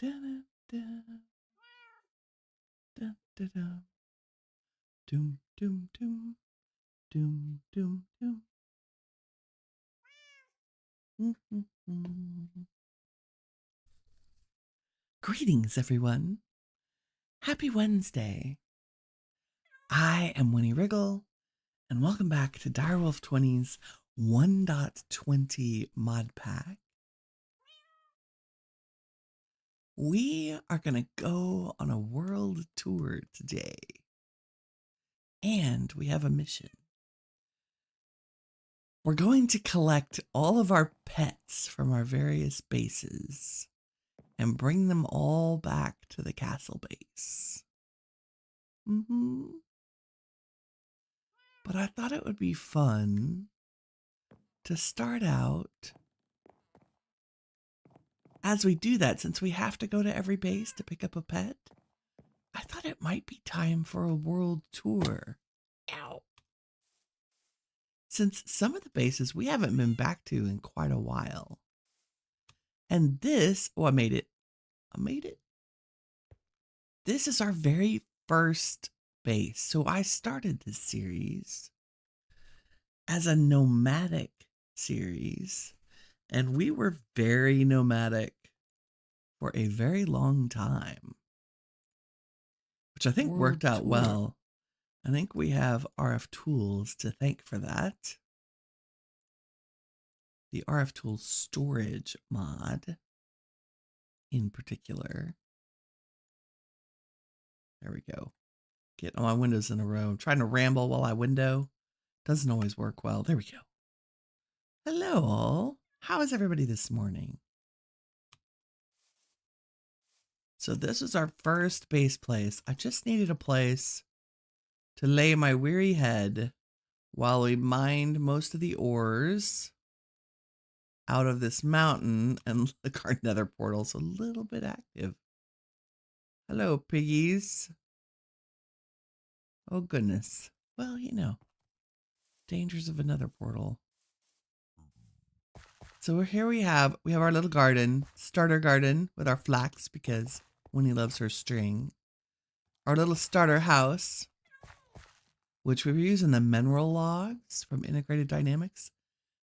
Dun, dun, dun, dun, dun. Doom, doom, doom, doom, doom, doom. Greetings, everyone. Happy Wednesday. I am Winnie Wriggle, and welcome back to Direwolf20's 1.20 mod pack. We are going to go on a world tour today, and we have a mission. We're going to collect all of our pets from our various bases and bring them all back to the castle base. But I thought it would be fun to start out as we do that, since we have to go to every base to pick up a pet. I thought it might be time for a world tour. Ow. Since some of the bases we haven't been back to in quite a while. And this, I made it. This is our very first base. So I started this series as a nomadic series, and we were very nomadic for a very long time, which I think worked out well. I think we have RF Tools to thank for that. The RF Tools storage mod in particular. There we go. Getting all my windows in a row. I'm trying to ramble while I window. Doesn't always work well. There we go. Hello all. How is everybody this morning? So this is our first base place. I just needed a place to lay my weary head while we mined most of the ores out of this mountain, and the our nether portal's a little bit active. Hello, piggies. Oh, goodness. Well, you know, dangers of another portal. So here we have our little garden, starter garden with our flax because Winnie loves her string. Our little starter house, which we were using the mineral logs from Integrated Dynamics.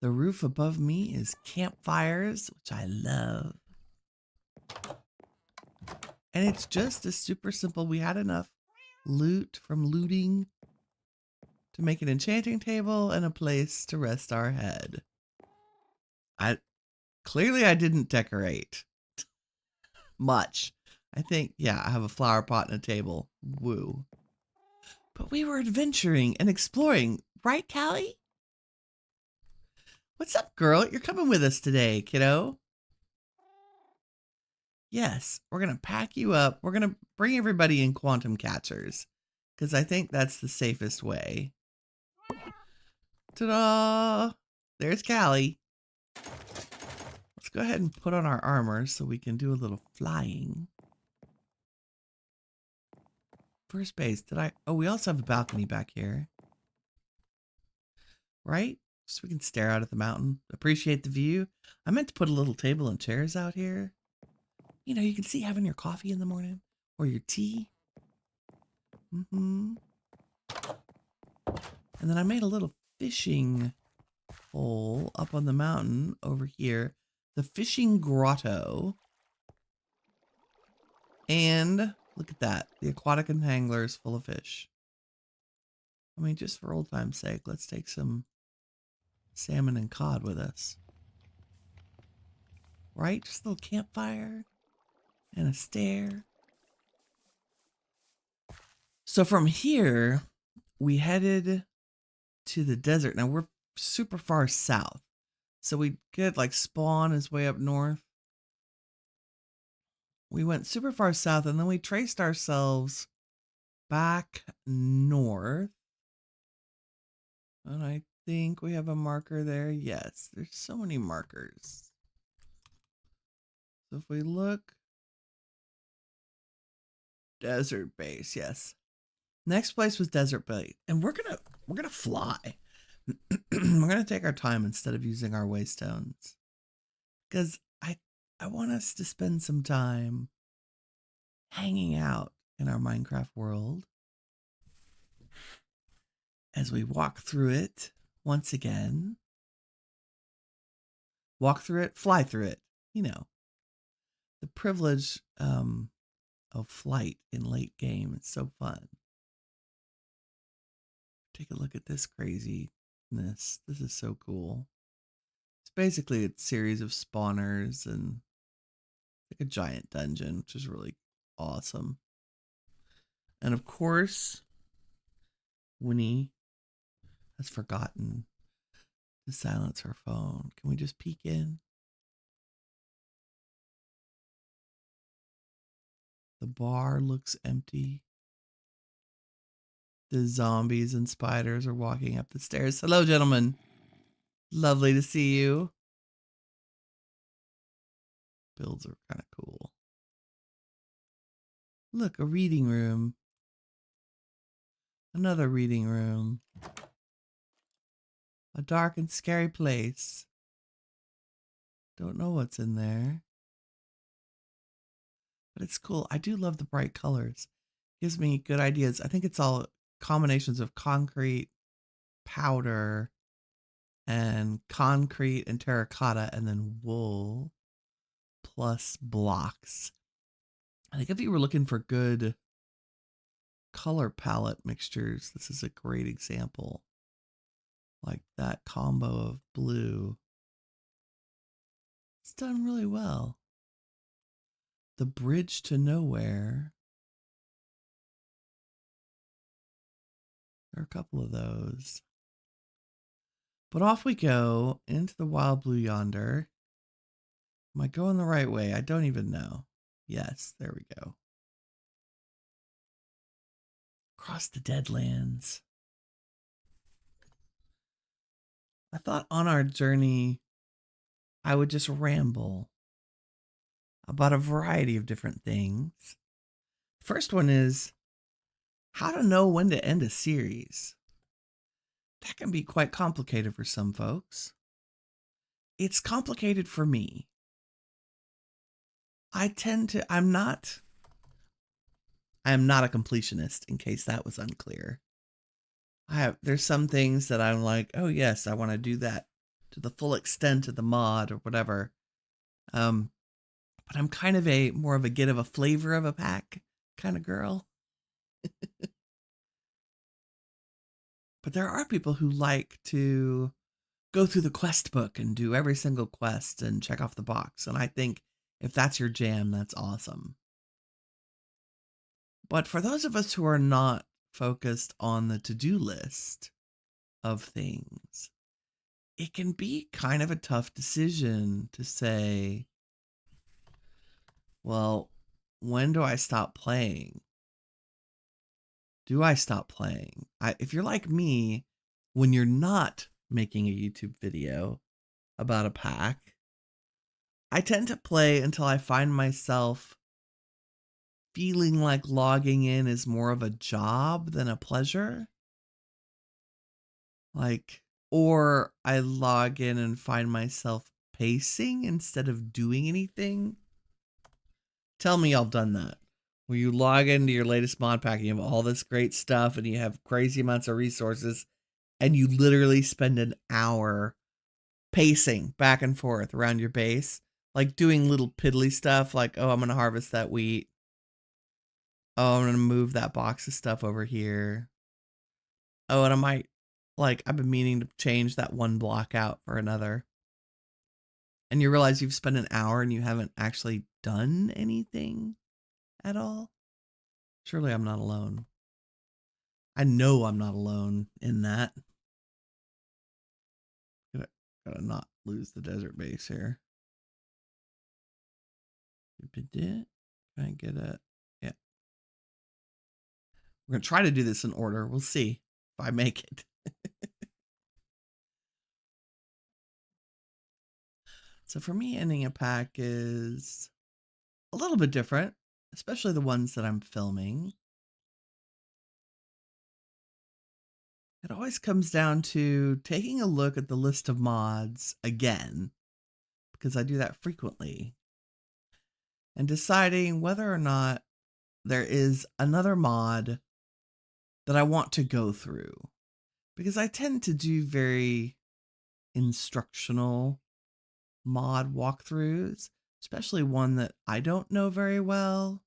The roof above me is campfires, which I love. And it's just as super simple. We had enough loot from looting to make an enchanting table and a place to rest our head. Clearly I didn't decorate much. I think, yeah, I have a flower pot and a table. Woo. But we were adventuring and exploring, right, Callie? What's up, girl? You're coming with us today, kiddo. Yes, we're going to pack you up. We're going to bring everybody in quantum catchers because I think that's the safest way. Ta-da! There's Callie. Let's go ahead and put on our armor so we can do a little flying. First base, oh, we also have a balcony back here. Right? So we can stare out at the mountain, appreciate the view. I meant to put a little table and chairs out here. You know, you can see having your coffee in the morning or your tea. And then I made a little fishing hole up on the mountain over here. The fishing grotto. And look at that. The aquatic entangler is full of fish. I mean, just for old time's sake, let's take some salmon and cod with us. Right? Just a little campfire and a stair. So from here, we headed to the desert. Now we're super far south. So we could like Spawn is way up north. We went super far south and then we traced ourselves back north. And I think we have a marker there. Yes, there's so many markers. So if we look, desert base, yes. Next place was desert base, and we're gonna fly. We're gonna take our time instead of using our waystones, because I want us to spend some time hanging out in our Minecraft world as we walk through it once again. Walk through it, fly through it. You know, the privilege of flight in late game. It's so fun. Take a look at this craziness. This is so cool. It's basically a series of spawners and like a giant dungeon, which is really awesome. And of course, Winnie has forgotten to silence her phone. Can we just peek in? The bar looks empty. The zombies and spiders are walking up the stairs. Hello, gentlemen. Lovely to see you. Builds are kind of cool. Look, a reading room. Another reading room. A dark and scary place. Don't know what's in there. But it's cool. I do love the bright colors. Gives me good ideas. I think it's all combinations of concrete, powder, and concrete and terracotta, and then wool plus blocks. I think if you were looking for good color palette mixtures, this is a great example. Like that combo of blue. It's done really well. The bridge to nowhere. There are a couple of those. But off we go into the wild blue yonder. Am I going the right way? I don't even know. Yes, there we go. Across the Deadlands. I thought on our journey, I would just ramble about a variety of different things. First one is how to know when to end a series. That can be quite complicated for some folks. It's complicated for me. I am not a completionist, in case that was unclear. There's some things that I'm like, oh yes, I want to do that to the full extent of the mod or whatever. But I'm kind of more of a get of a flavor of a pack kind of girl. But there are people who like to go through the quest book and do every single quest and check off the box. And I think if that's your jam, that's awesome. But for those of us who are not focused on the to-do list of things, it can be kind of a tough decision to say, well, when do I stop playing? Do I stop playing? If you're like me, when you're not making a YouTube video about a pack, I tend to play until I find myself feeling like logging in is more of a job than a pleasure. Or I log in and find myself pacing instead of doing anything. Tell me y'all done that. Where you log into your latest mod pack and you have all this great stuff and you have crazy amounts of resources and you literally spend an hour pacing back and forth around your base, like doing little piddly stuff like, oh, I'm going to harvest that wheat. Oh, I'm going to move that box of stuff over here. Oh, and I've been meaning to change that one block out for another. And you realize you've spent an hour and you haven't actually done anything at all. Surely I'm not alone. I know I'm not alone in that. Gotta not lose the desert base here. Can I get a... Yeah. We're going to try to do this in order. We'll see if I make it. So for me, ending a pack is a little bit different, especially the ones that I'm filming. It always comes down to taking a look at the list of mods again, because I do that frequently, and deciding whether or not there is another mod that I want to go through because I tend to do very instructional mod walkthroughs, especially one that I don't know very well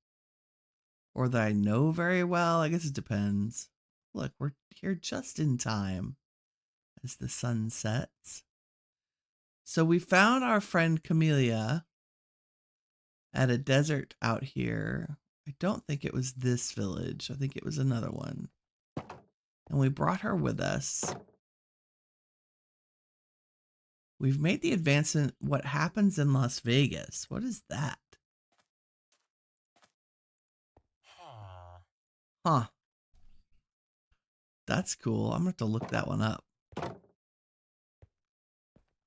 or that I know very well. I guess it depends. Look, we're here just in time as the sun sets. So we found our friend Camellia at a desert out here. I don't think it was this village. I think it was another one. And we brought her with us. We've made the advance in what happens in Las Vegas. What is that? Huh. That's cool. I'm going to have to look that one up.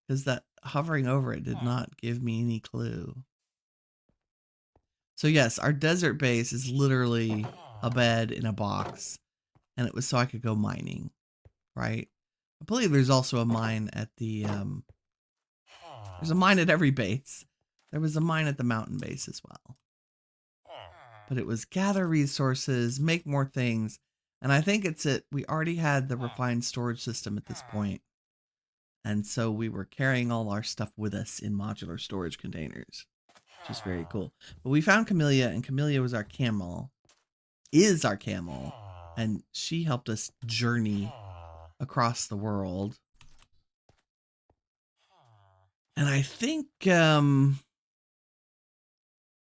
Because that hovering over it did not give me any clue. So yes, our desert base is literally a bed in a box. And it was so I could go mining, right? I believe there's also a mine at the, there's a mine at every base. There was a mine at the mountain base as well. But it was gather resources, make more things. And I think we already had the refined storage system at this point. And so we were carrying all our stuff with us in modular storage containers, which is very cool. But we found Camellia, and Camellia was our camel, is our camel. And she helped us journey across the world. And I think the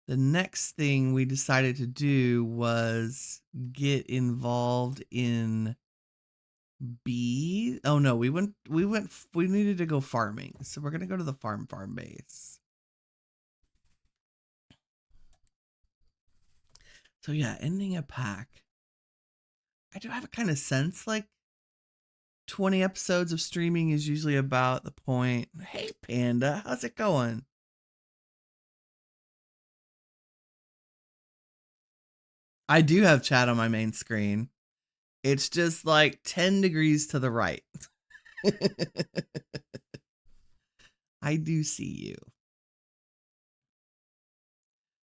next thing we decided to do was get involved in bees. Oh no, we needed to go farming. So we're going to go to the farm base. So yeah, ending a pack. I do have a kind of sense like 20 episodes of streaming is usually about the point. Hey, Panda, how's it going? I do have chat on my main screen. It's just like 10 degrees to the right. I do see you.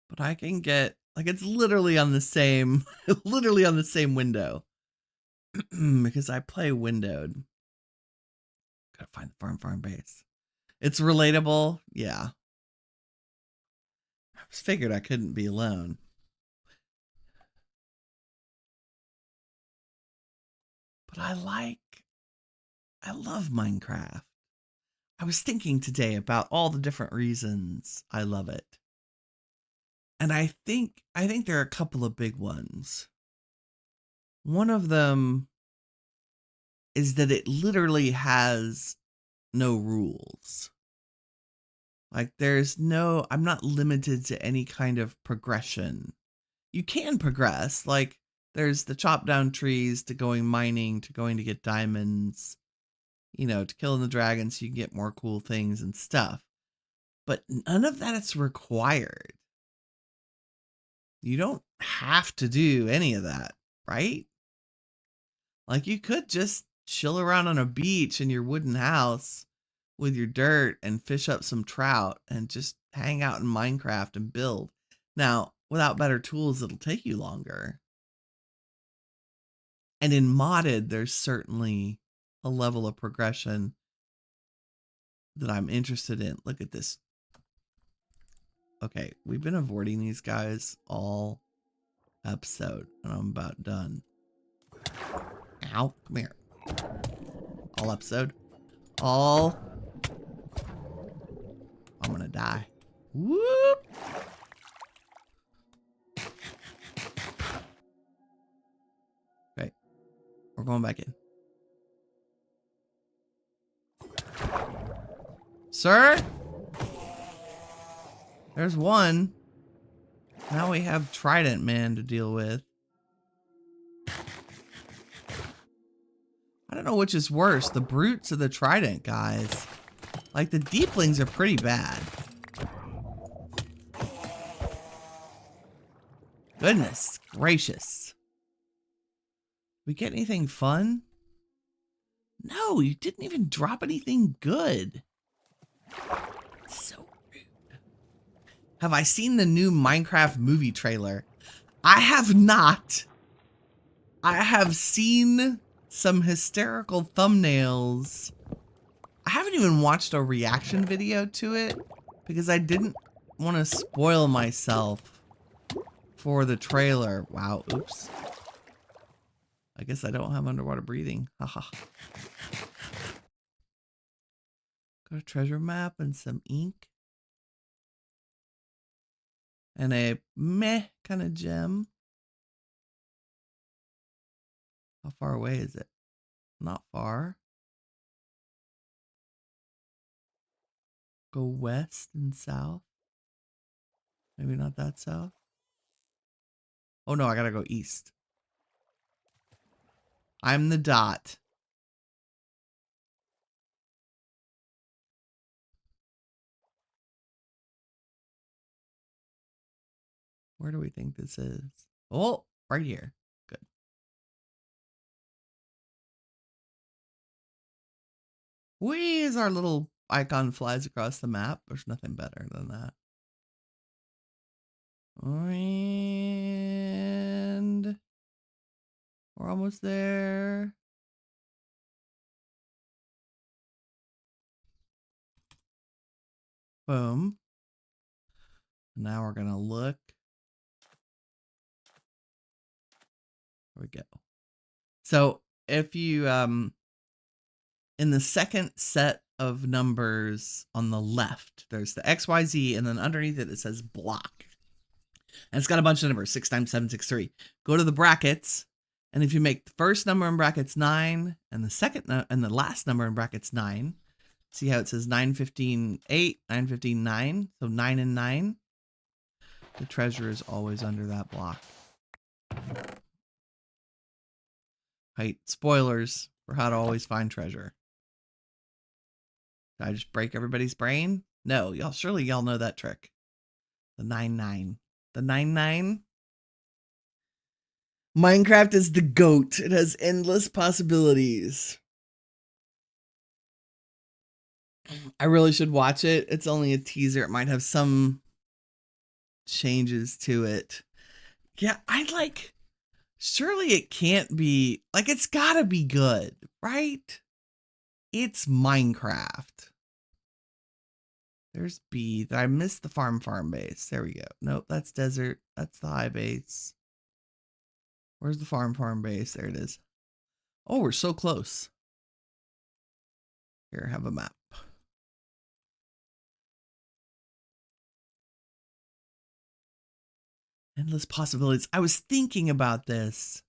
But I can get, like, it's literally on the same, window. Because I play windowed. Gotta find the farm base. It's relatable. Yeah. I just figured I couldn't be alone. But I love Minecraft. I was thinking today about all the different reasons I love it. And I think there are a couple of big ones. One of them is that it literally has no rules. Like I'm not limited to any kind of progression. You can progress, like there's the chop down trees to going mining, to going to get diamonds, to killing the dragons so you can get more cool things and stuff. But none of that is required. You don't have to do any of that, right? Like you could just chill around on a beach in your wooden house with your dirt and fish up some trout and just hang out in Minecraft and build. Now, without better tools, it'll take you longer. And in modded, there's certainly a level of progression that I'm interested in. Look at this. Okay, we've been avoiding these guys all episode, and I'm about done. Ow, come here. All episode. I'm gonna die. Whoop! Okay, we're going back in. Sir? There's one. Now we have Trident Man to deal with. I don't know which is worse, the brutes or the Trident guys. Like, the deeplings are pretty bad. Goodness gracious. We get anything fun? No, you didn't even drop anything good. So rude. Have I seen the new Minecraft movie trailer? I have not. I have seen some hysterical thumbnails. I haven't even watched a reaction video to it because I didn't want to spoil myself for the trailer. Wow, oops. I guess I don't have underwater breathing. Haha. Got a treasure map and some ink. And a meh kind of gem. How far away is it? Not far. Go west and south. Maybe not that south. Oh no, I gotta go east. I'm the dot. Where do we think this is? Oh, right here. Good. Whee, as our little icon flies across the map. There's nothing better than that. And we're almost there. Boom. Now we're gonna look. There we go. So if you in the second set of numbers on the left, there's the XYZ, and then underneath it says block. And it's got a bunch of numbers, 6 times 7, 6, 3. Go to the brackets, and if you make the first number in brackets 9 and the second and the last number in brackets 9, see how it says 9, 15, 8, 9, 15, 9. So 9 and 9. The treasure is always under that block. Right, spoilers for how to always find treasure. Did I just break everybody's brain? No, surely y'all know that trick. The 9-9. The 9-9. Minecraft is the GOAT. It has endless possibilities. I really should watch it. It's only a teaser. It might have some changes to it. Yeah, surely it can't be, it's gotta be good, right? It's Minecraft. There's B. I missed the farm base. There we go. Nope, that's desert. That's the high base. Where's the farm base? There it is. Oh, we're so close. Here, have a map. Endless possibilities. I was thinking about this.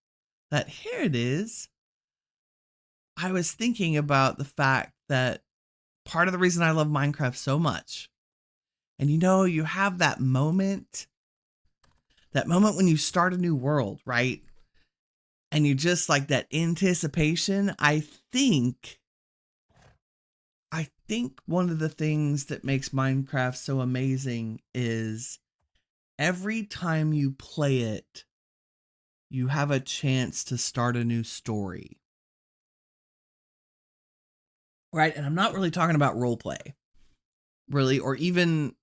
That here it is. I was thinking about the fact that part of the reason I love Minecraft so much, and you have that moment when you start a new world, right? And you just like that anticipation. I think one of the things that makes Minecraft so amazing is every time you play it, you have a chance to start a new story. Right? And I'm not really talking about role play, really, or even,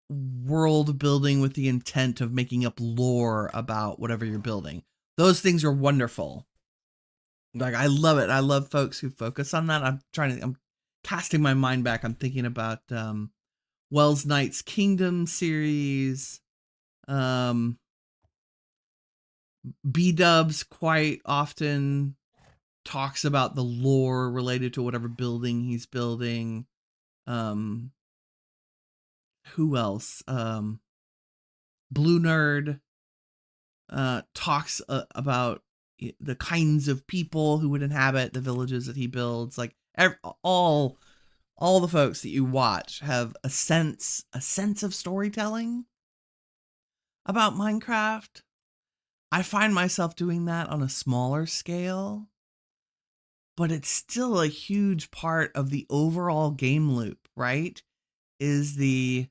world building with the intent of making up lore about whatever you're building. Those things are wonderful. I love it. I love folks who focus on that. I'm casting my mind back. I'm thinking about Wells Knight's Kingdom series. B-dubs quite often talks about the lore related to whatever building he's building. Who else? Blue Nerd talks about the kinds of people who would inhabit the villages that he builds. All the folks that you watch have a sense of storytelling about Minecraft. I find myself doing that on a smaller scale, but it's still a huge part of the overall game loop, right? Is the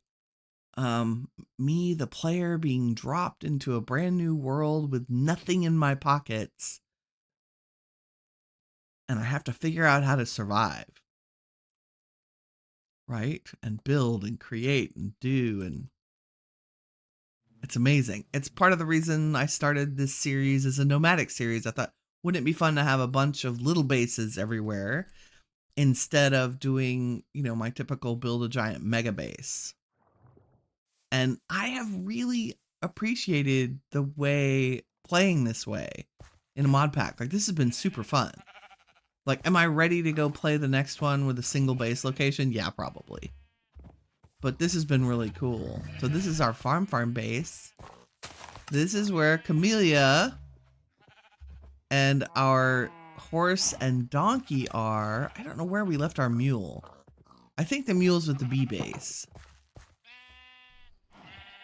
me, the player, being dropped into a brand new world with nothing in my pockets, and I have to figure out how to survive, right? And build and create and do. And It's amazing. It's part of the reason I started this series as a nomadic series. I thought, wouldn't it be fun to have a bunch of little bases everywhere instead of doing, my typical build a giant mega base? And I have really appreciated the way playing this way in a mod pack. Like, this has been super fun. Like, am I ready to go play the next one with a single base location? Yeah, probably. But this has been really cool. So this is our farm base. This is where Camellia and our horse and donkey are. I don't know where we left our mule. I think the mule's with the bee base.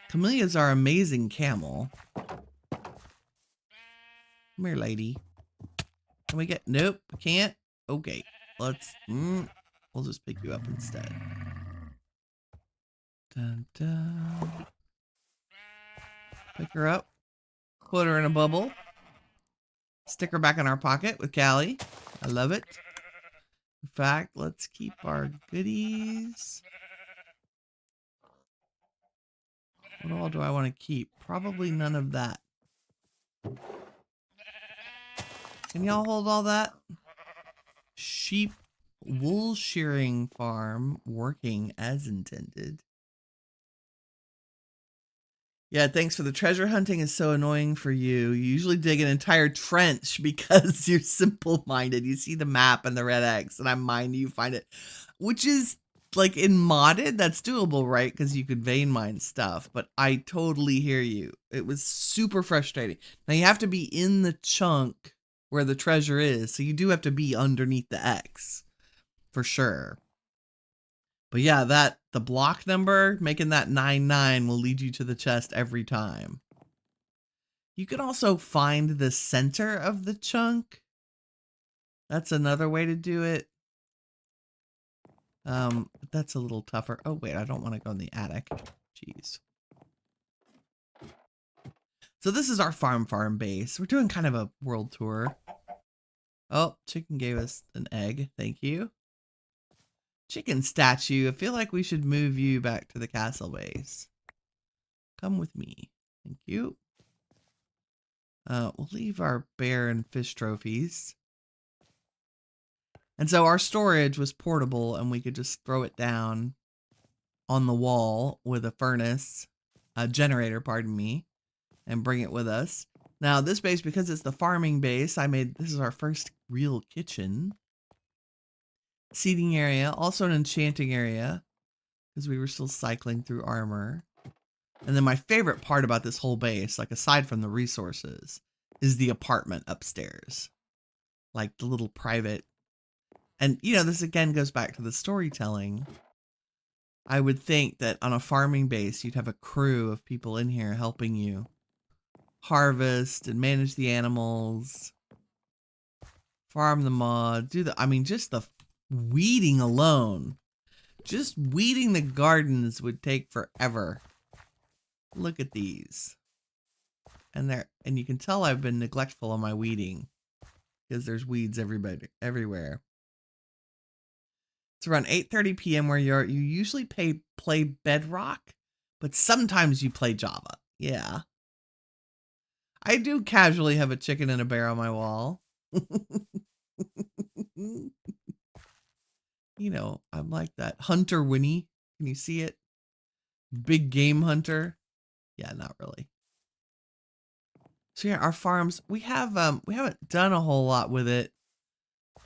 Camellia's our amazing camel. Come here, lady. Can we get... Nope, we can't. Okay, let's... we'll just pick you up instead. Dun, dun. Pick her up. Put her in a bubble. Stick her back in our pocket with Callie. I love it. In fact, let's keep our goodies. What all do I want to keep? Probably none of that. Can y'all hold all that? Sheep wool shearing farm working as intended. Yeah, thanks for the treasure hunting is so annoying for you. You usually dig an entire trench because you're simple-minded. You see the map and the red X, and I'm mine, you find it. Which is, like, in modded, that's doable, right? Because you could vein mine stuff. But I totally hear you. It was super frustrating. Now, you have to be in the chunk where the treasure is. So you do have to be underneath the X. For sure. But yeah, the block number, making that 99 will lead you to the chest every time. You can also find the center of the chunk. That's another way to do it. That's a little tougher. Oh, wait, I don't want to go in the attic. Jeez. So this is our farm base. We're doing kind of a world tour. Oh, chicken gave us an egg. Thank you. Chicken statue. I feel like we should move you back to the castle base. Come with me. Thank you. We'll leave our bear and fish trophies. And so our storage was portable and we could just throw it down on the wall with a furnace, a generator, pardon me, and bring it with us. Now this base, because it's the farming base, this is our first real kitchen. Seating area, also an enchanting area, because we were still cycling through armor. And then my favorite part about this whole base, like aside from the resources, is the apartment upstairs. Like the little private. And, this again goes back to the storytelling. I would think that on a farming base, you'd have a crew of people in here helping you harvest and manage the animals, farm the mod, just the weeding alone. Just weeding the gardens would take forever. Look at these. And you can tell I've been neglectful on my weeding because there's weeds everywhere. It's around 8:30 p.m. where you usually play Bedrock, but sometimes you play Java. Yeah. I do casually have a chicken and a bear on my wall. I'm like that. Hunter Winnie. Can you see it? Big game hunter. Yeah, not really. So yeah, our farms, we haven't done a whole lot with it,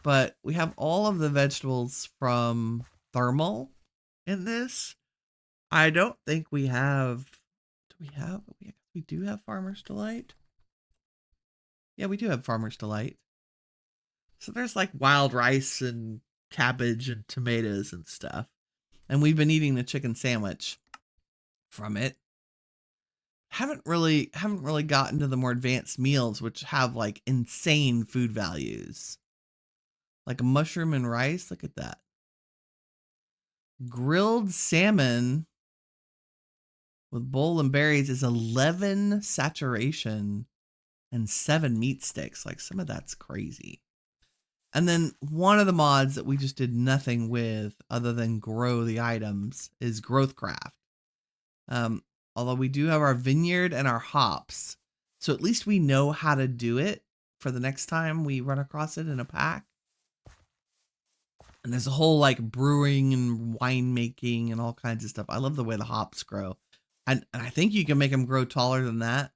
but we have all of the vegetables from thermal in this. I don't think we have, we do have Farmer's Delight. Yeah, we do have Farmer's Delight. So there's like wild rice and cabbage and tomatoes and stuff. And we've been eating the chicken sandwich from it. Haven't really gotten to the more advanced meals, which have like insane food values. Like a mushroom and rice. Look at that. Grilled salmon with bowl and berries is 11 saturation and 7 meat sticks. Like some of that's crazy. And then one of the mods that we just did nothing with other than grow the items is Growth Craft. Although we do have our vineyard and our hops. So at least we know how to do it for the next time we run across it in a pack. And there's a whole like brewing and winemaking and all kinds of stuff. I love the way the hops grow. And I think you can make them grow taller than that.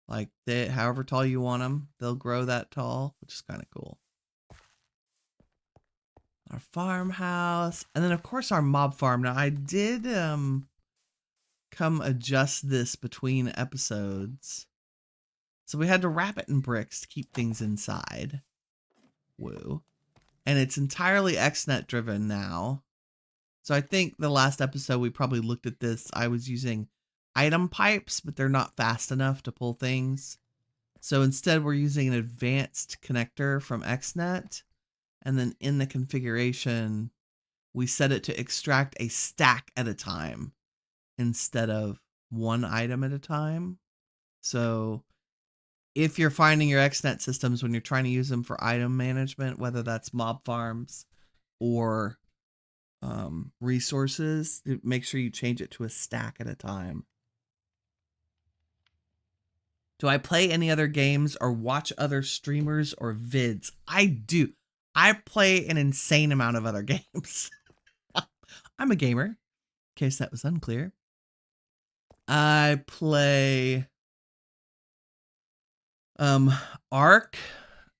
Like however tall you want them, they'll grow that tall, which is kind of cool. Our farmhouse. And then of course our mob farm. Now I did come adjust this between episodes. So we had to wrap it in bricks to keep things inside. Woo. And it's entirely XNet driven now. So I think the last episode we probably looked at this. I was using item pipes, but they're not fast enough to pull things. So instead we're using an advanced connector from XNet. And then in the configuration, we set it to extract a stack at a time instead of one item at a time. So if you're finding your XNet systems when you're trying to use them for item management, whether that's mob farms or resources, make sure you change it to a stack at a time. Do I play any other games or watch other streamers or vids? I do. I play an insane amount of other games. I'm a gamer, in case that was unclear. I play Ark,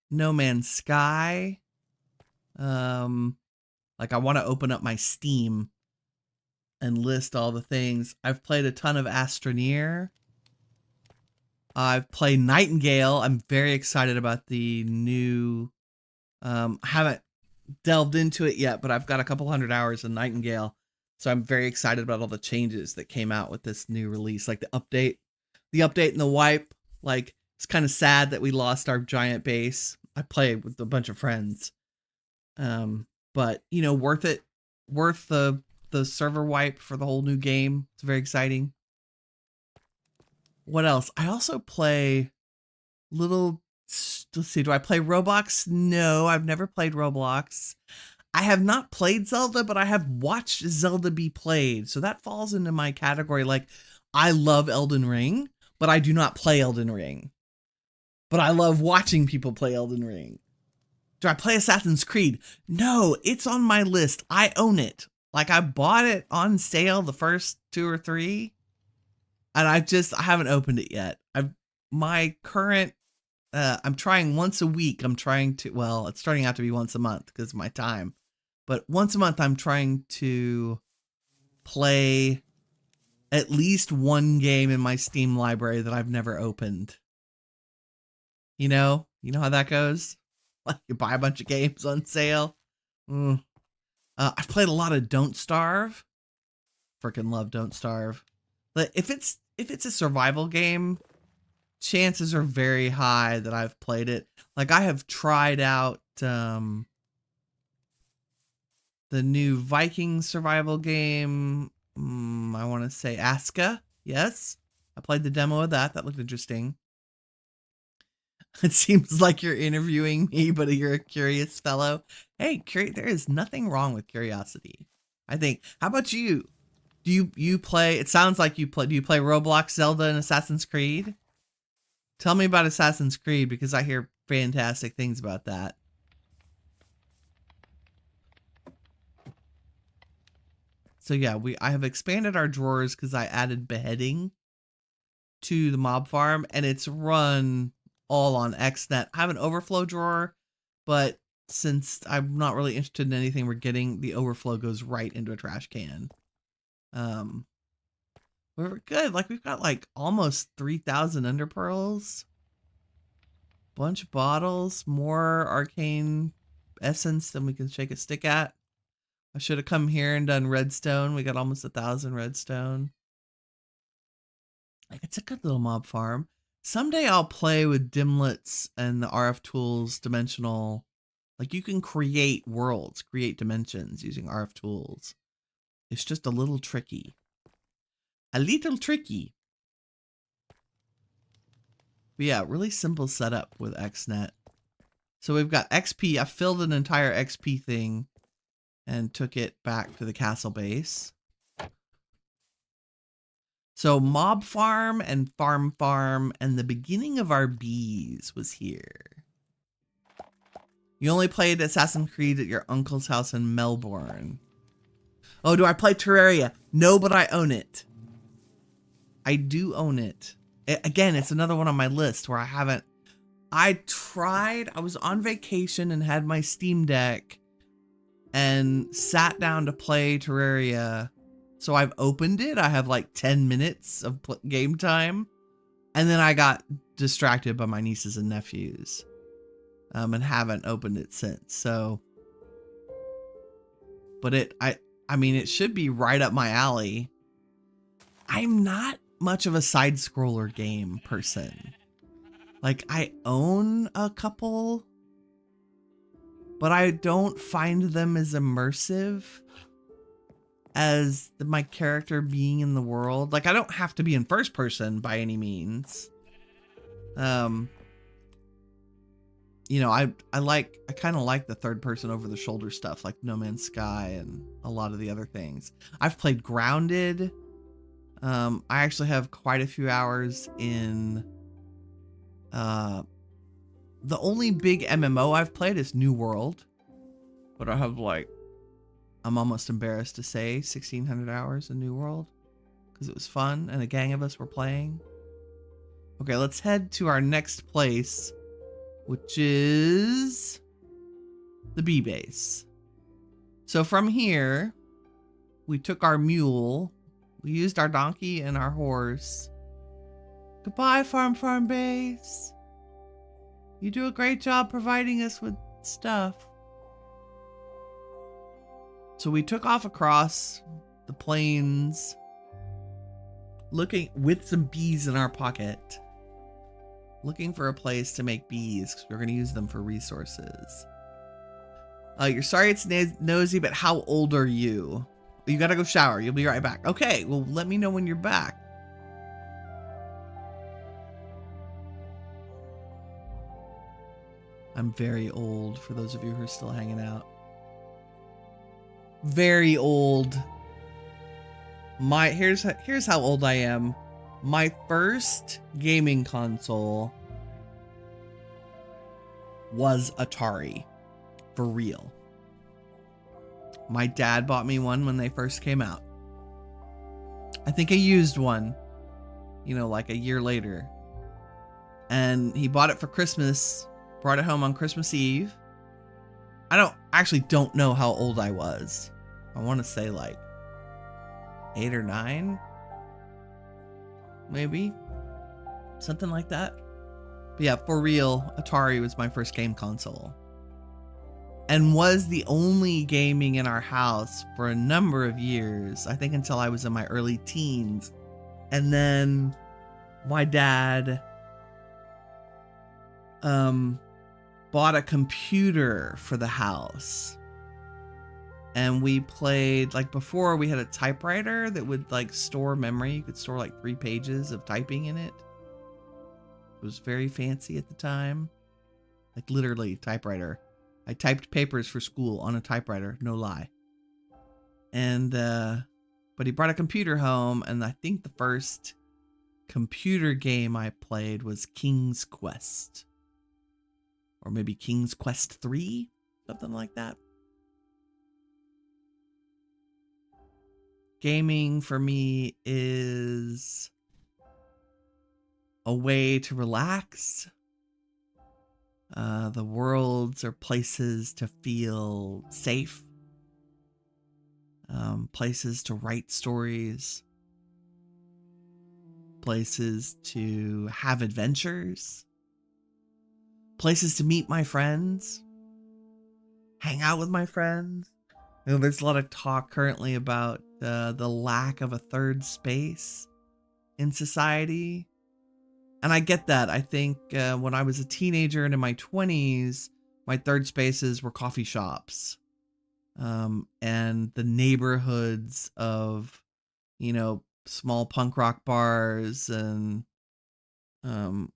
No Man's Sky. Like I want to open up my Steam and list all the things. I've played a ton of Astroneer. I've played Nightingale. I'm very excited about the new, I haven't delved into it yet, but I've got a couple hundred hours in Nightingale. So I'm very excited about all the changes that came out with this new release, like the update and the wipe. Like it's kind of sad that we lost our giant base. I played with a bunch of friends. But you know, worth it, worth the server wipe for the whole new game. It's very exciting. What else? I also play let's see, do I play Roblox? No, I've never played Roblox. I have not played Zelda, but I have watched Zelda be played. So that falls into my category. Like I love Elden Ring, but I do not play Elden Ring. But I love watching people play Elden Ring. Do I play Assassin's Creed? No, it's on my list. I own it. Like I bought it on sale, the first 2 or 3. And I haven't opened it yet. My current, I'm trying once a week. Well, it's starting out to be once a month because of my time. But once a month, I'm trying to play at least one game in my Steam library that I've never opened. You know how that goes? Like you buy a bunch of games on sale. I've played a lot of Don't Starve. Freaking love Don't Starve. But if it's a survival game, chances are very high that I've played it. Like I have tried out the new Viking survival game. I want to say Aska. Yes, I played the demo of that. That looked interesting. It seems like you're interviewing me, but you're a curious fellow. Hey, there is nothing wrong with curiosity, I think. How about you? Do you play? It sounds like you play. Do you play Roblox, Zelda, and Assassin's Creed? Tell me about Assassin's Creed because I hear fantastic things about that. So yeah, I have expanded our drawers because I added beheading to the mob farm, and it's run all on XNet. I have an overflow drawer, but since I'm not really interested in anything we're getting, the overflow goes right into a trash can. We're good. Like we've got like almost 3,000 underpearls, bunch of bottles, more arcane essence than we can shake a stick at. I should have come here and done redstone. We got almost 1,000 redstone. Like it's a good little mob farm. Someday I'll play with Dimlets and the RF Tools dimensional. Like you can create worlds, create dimensions using RF Tools. It's just a little tricky. A little tricky. But yeah, really simple setup with XNet. So we've got XP. I filled an entire XP thing and took it back to the castle base. So Mob Farm and Farm and the beginning of our bees was here. You only played Assassin's Creed at your uncle's house in Melbourne. Oh, do I play Terraria? No, but I own it. I do own it. Again, it's another one on my list where I haven't. I was on vacation and had my Steam Deck and sat down to play Terraria. So I've opened it. I have like 10 minutes of game time. And then I got distracted by my nieces and nephews. And haven't opened it since. So, but I mean, it should be right up my alley. I'm not much of a side scroller game person. Like, I own a couple, but I don't find them as immersive as my character being in the world. Like, I don't have to be in first person by any means. You know, I kind of like the third person over the shoulder stuff, like No Man's Sky and a lot of the other things. I've played Grounded. I actually have quite a few hours in the only big MMO I've played is New World, but I have like, I'm almost embarrassed to say 1,600 hours in New World because it was fun and a gang of us were playing. Okay, let's head to our next place, which is the bee base. So from here, we took our mule, we used our donkey and our horse. Goodbye, farm base. You do a great job providing us with stuff. So we took off across the plains, looking with some bees in our pocket, looking for a place to make bees because we're going to use them for resources. You're sorry it's nosy, but how old are you? You got to go shower. You'll be right back. Okay, well, let me know when you're back. I'm very old, for those of you who are still hanging out. Very old. Here's how old I am. My first gaming console was Atari. For real. My dad bought me one when they first came out. I think I used one, you know, like a year later. And he bought it for Christmas, brought it home on Christmas Eve. I actually don't know how old I was. I want to say like 8 or 9. Maybe. Something like that. But yeah, for real, Atari was my first game console. And was the only gaming in our house for a number of years. I think until I was in my early teens. And then my dad bought a computer for the house. And we played, like before we had a typewriter that would like store memory. You could store like 3 pages of typing in it. It was very fancy at the time. Like literally typewriter. I typed papers for school on a typewriter, no lie. And, but he brought a computer home, and I think the first computer game I played was King's Quest. Or maybe King's Quest 3? Something like that. Gaming for me is a way to relax. The worlds are places to feel safe. Places to write stories. Places to have adventures. Places to meet my friends. Hang out with my friends. You know, there's a lot of talk currently about the lack of a third space in society. And I get that. I think when I was a teenager and in my 20s, my third spaces were coffee shops. And the neighborhoods of, you know, small punk rock bars and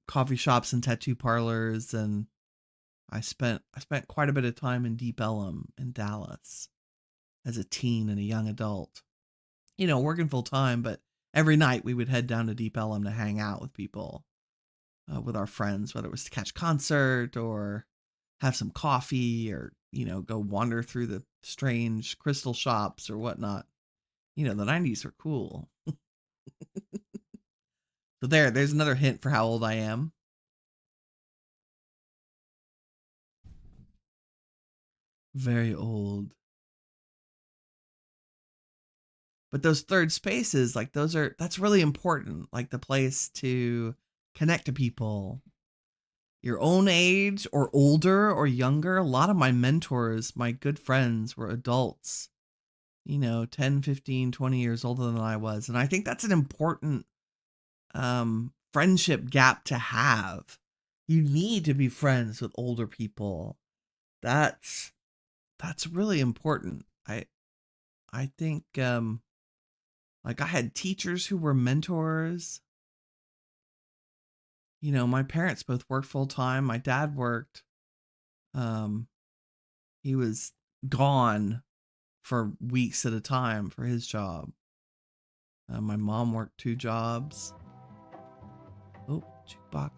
coffee shops and tattoo parlors. And I spent quite a bit of time in Deep Ellum in Dallas as a teen and a young adult. You know, working full time, but every night we would head down to Deep Ellum to hang out with people, with our friends, whether it was to catch a concert or have some coffee or, you know, go wander through the strange crystal shops or whatnot. You know, the 90s were cool. So there's another hint for how old I am. Very old. But those third spaces, like that's really important. Like the place to connect to people your own age or older or younger. A lot of my mentors, my good friends, were adults, you know, 10, 15, 20 years older than I was. And I think that's an important friendship gap to have. You need to be friends with older people. That's really important. I think like I had teachers who were mentors. You know, my parents both worked full time. My dad worked. He was gone for weeks at a time for his job. My mom worked 2 jobs. Oh, jukebox.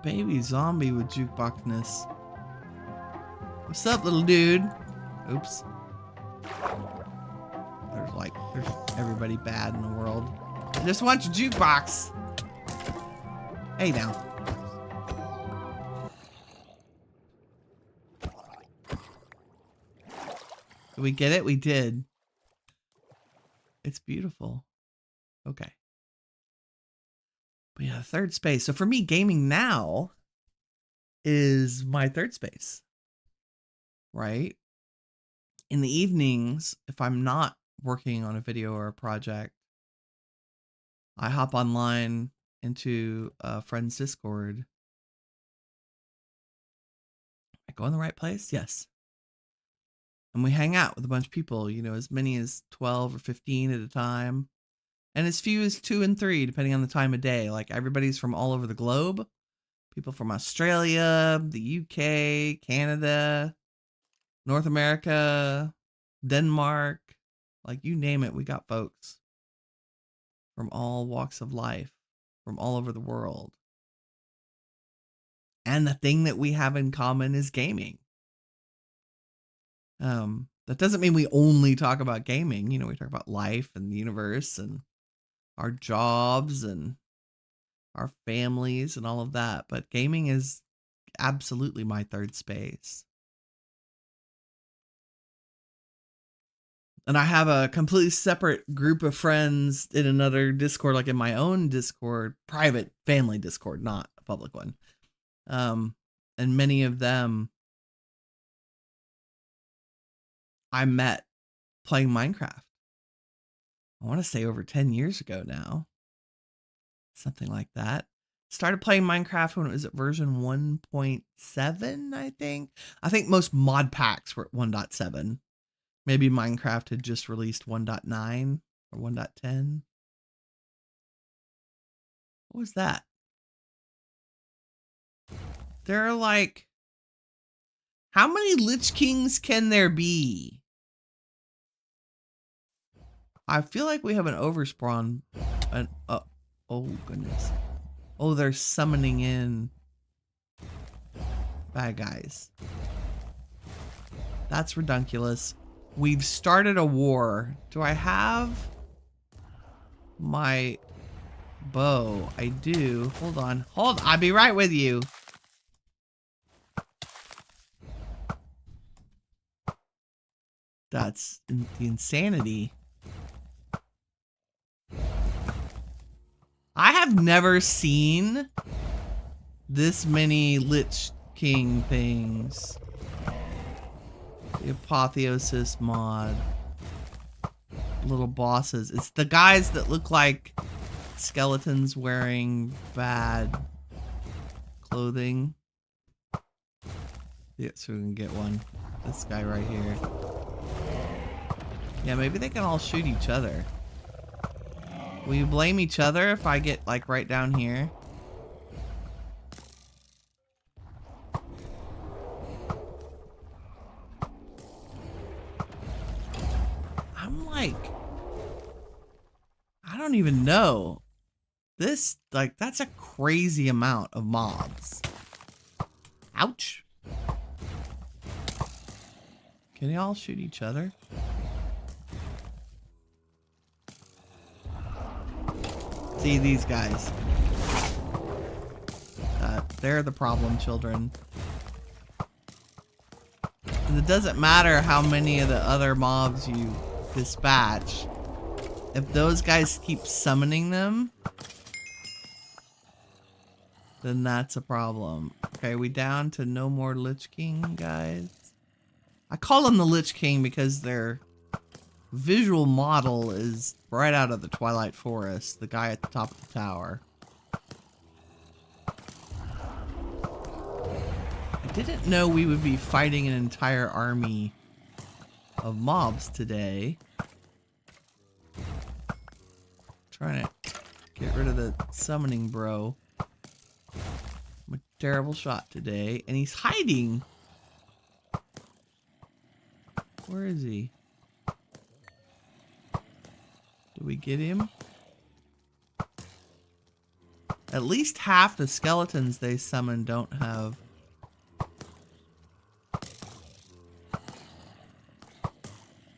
Baby zombie with jukeboxness. What's up, little dude? Oops. There's everybody bad in the world. I just want your jukebox. Hey now. Did we get it? We did. It's beautiful. Okay. But yeah, third space. So for me, gaming now is my third space. Right? In the evenings, if I'm not working on a video or a project, I hop online into a friend's Discord. I go in the right place? Yes. And we hang out with a bunch of people, you know, as many as 12 or 15 at a time. And as few as 2 and 3, depending on the time of day. Like everybody's from all over the globe. People from Australia, the UK, Canada, North America, Denmark, like you name it, we got folks from all walks of life, from all over the world. And the thing that we have in common is gaming. That doesn't mean we only talk about gaming. You know, we talk about life and the universe and our jobs and our families and all of that. But gaming is absolutely my third space. And I have a completely separate group of friends in another Discord, like in my own Discord, private family Discord, not a public one. And many of them I met playing Minecraft. I want to say over 10 years ago now. Something like that. Started playing Minecraft when it was at version 1.7, I think. I think most mod packs were at 1.7. Maybe Minecraft had just released 1.9 or 1.10. What was that? There are like... How many Lich Kings can there be? I feel like we have an overspawn. Oh, goodness. Oh, they're summoning in bad guys. That's redunculous. We've started a war. Do I have my bow? I do. Hold on. I'll be right with you. That's the insanity. I have never seen this many Lich King things. The Apotheosis mod. Little bosses. It's the guys that look like skeletons wearing bad clothing. Yeah, so we can get one. This guy right here. Yeah, maybe they can all shoot each other. Will you blame each other if I get like right down here? I'm like, I don't even know. This, like, that's a crazy amount of mobs. Ouch. Can y'all shoot each other? See these guys. They're the problem children. And it doesn't matter how many of the other mobs you dispatch. If those guys keep summoning them, then that's a problem. Okay, we down to no more Lich King guys. I call them the Lich King because their visual model is right out of the Twilight Forest, the guy at the top of the tower. I didn't know we would be fighting an entire army of mobs today. Trying to get rid of the summoning bro. I'm a terrible shot today, and he's hiding. Where is he? Did we get him? At least half the skeletons they summon don't have.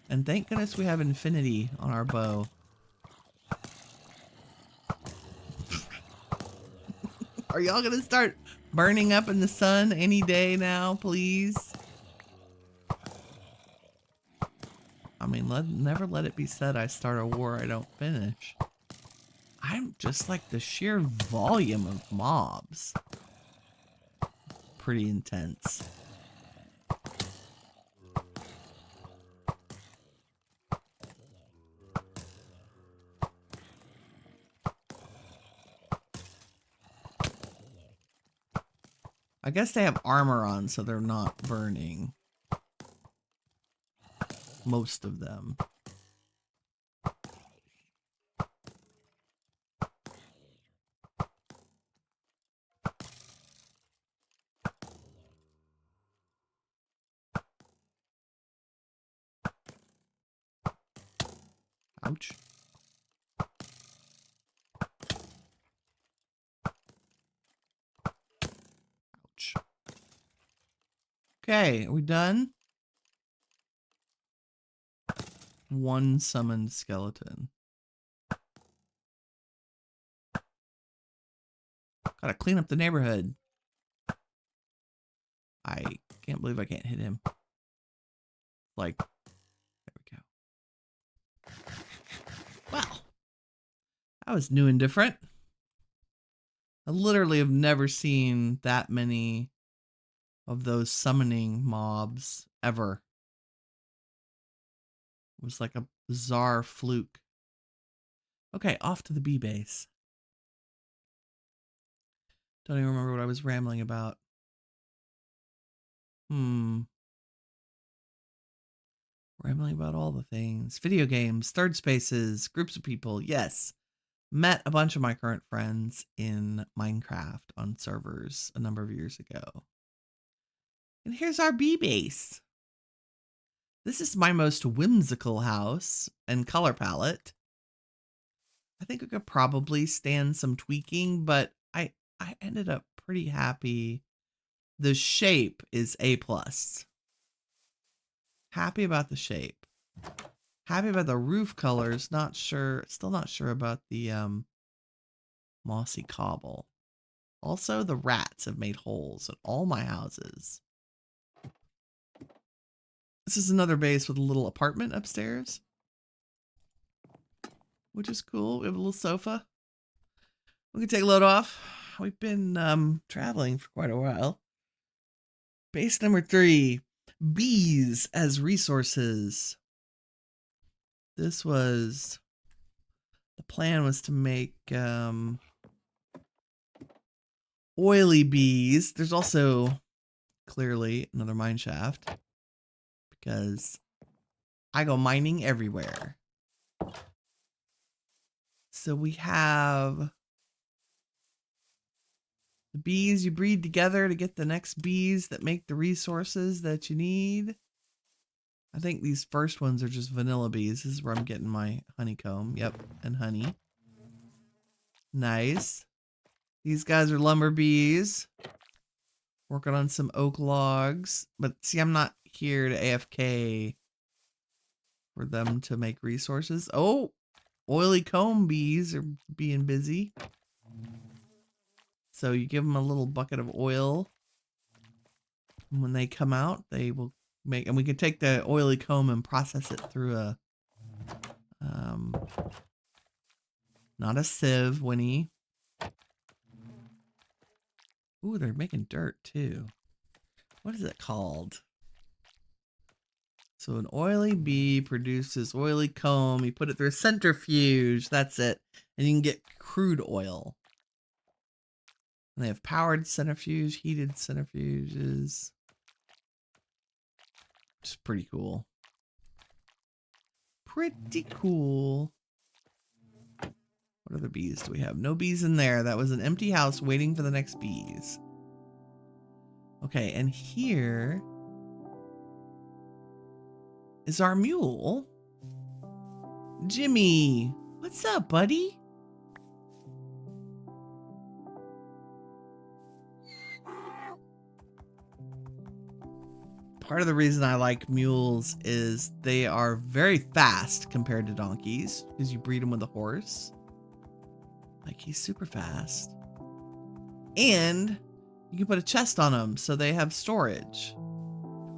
And thank goodness we have infinity on our bow. Are y'all gonna start burning up in the sun any day now, please? I mean, never let it be said I start a war I don't finish. I'm just like the sheer volume of mobs. Pretty intense. I guess they have armor on, so they're not burning. Most of them. Ouch. Ouch. Okay, are we done? One summoned skeleton. Gotta clean up the neighborhood. I can't believe I can't hit him. Like, there we go. Well, that was new and different. I literally have never seen that many of those summoning mobs ever. It was like a bizarre fluke. Okay, off to the bee base. Don't even remember what I was rambling about. Rambling about all the things. Video games, third spaces, groups of people. Yes. Met a bunch of my current friends in Minecraft on servers a number of years ago. And here's our bee base. This is my most whimsical house and color palette. I think it could probably stand some tweaking, but I ended up pretty happy. The shape is A+. Happy about the shape. Happy about the roof colors. Not sure, still not sure about the mossy cobble. Also, the rats have made holes in all my houses. This is another base with a little apartment upstairs, which is cool. We have a little sofa. We can take a load off. We've been traveling for quite a while. Base number 3, bees as resources. This was, the plan was to make oily bees. There's also clearly another mine shaft because I go mining everywhere. So we have the bees you breed together to get the next bees that make the resources that you need. I think these first ones are just vanilla bees. This is where I'm getting my honeycomb. Yep, and honey. Nice. These guys are lumber bees. Working on some oak logs. But see, I'm not here to AFK for them to make resources. Oh, oily comb bees are being busy. So you give them a little bucket of oil. And when they come out, they will make, and we can take the oily comb and process it through a, not a sieve, Winnie. Ooh, they're making dirt too. What is it called? So an oily bee produces oily comb. You put it through a centrifuge. That's it. And you can get crude oil. And they have powered centrifuge, heated centrifuges. Which is pretty cool. Pretty cool. What other bees do we have? No bees in there. That was an empty house waiting for the next bees. Okay, and here is our mule. Jimmy. What's up, buddy? Part of the reason I like mules is they are very fast compared to donkeys because you breed them with a horse. Like, he's super fast. And you can put a chest on them so they have storage.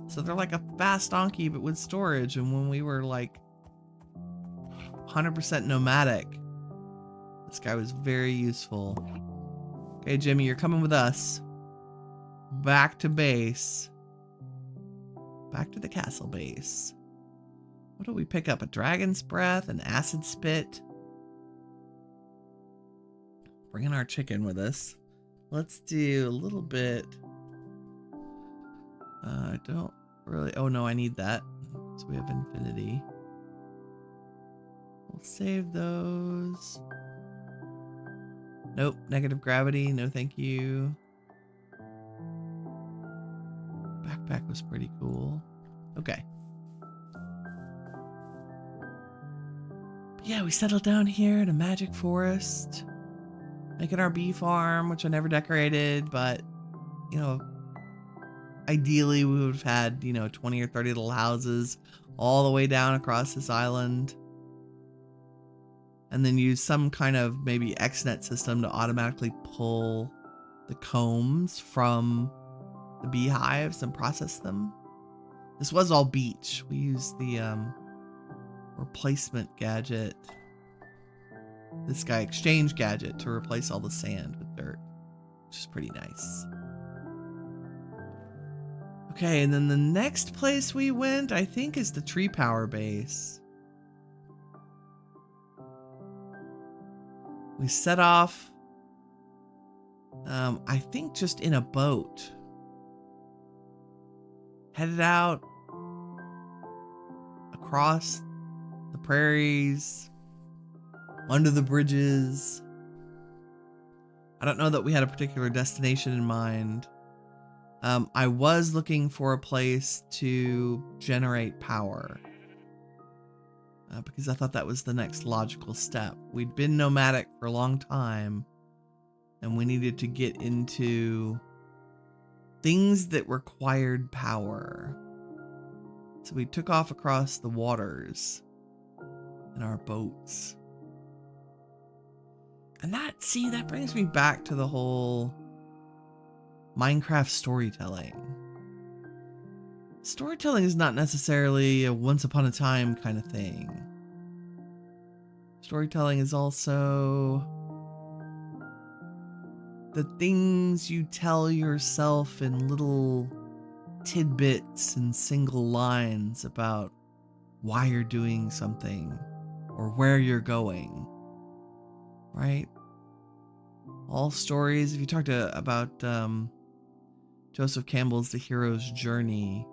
So they're like a fast donkey but with storage. And when we were like 100% nomadic, this guy was very useful. Okay, Jimmy, you're coming with us. Back to base. Back to the castle base. What do we pick up? A dragon's breath, an acid spit. Bringing our chicken with us. Let's do a little bit. I don't really. Oh no, I need that. So we have infinity. We'll save those. Nope, negative gravity. No, thank you. Backpack was pretty cool. Okay. But yeah, we settled down here in a magic forest. Making our bee farm, which I never decorated, but, you know, ideally we would have had, 20 or 30 little houses all the way down across this island. And then use some kind of maybe XNet system to automatically pull the combs from the beehives and process them. This was all beach. We used the replacement gadget. This guy exchange gadget to replace all the sand with dirt, which is pretty nice. Okay, and then the next place we went, I think, is the tree power base. We set off, I think just in a boat. Headed out across the prairies, under the bridges. I don't know that we had a particular destination in mind. I was looking for a place to generate power. Because I thought that was the next logical step. We'd been nomadic for a long time, and we needed to get into things that required power. So we took off across the waters in our boats. And that brings me back to the whole Minecraft storytelling. Storytelling is not necessarily a once upon a time kind of thing. Storytelling is also the things you tell yourself in little tidbits and single lines about why you're doing something or where you're going, right? All stories, if you talk about Joseph Campbell's The Hero's Journey,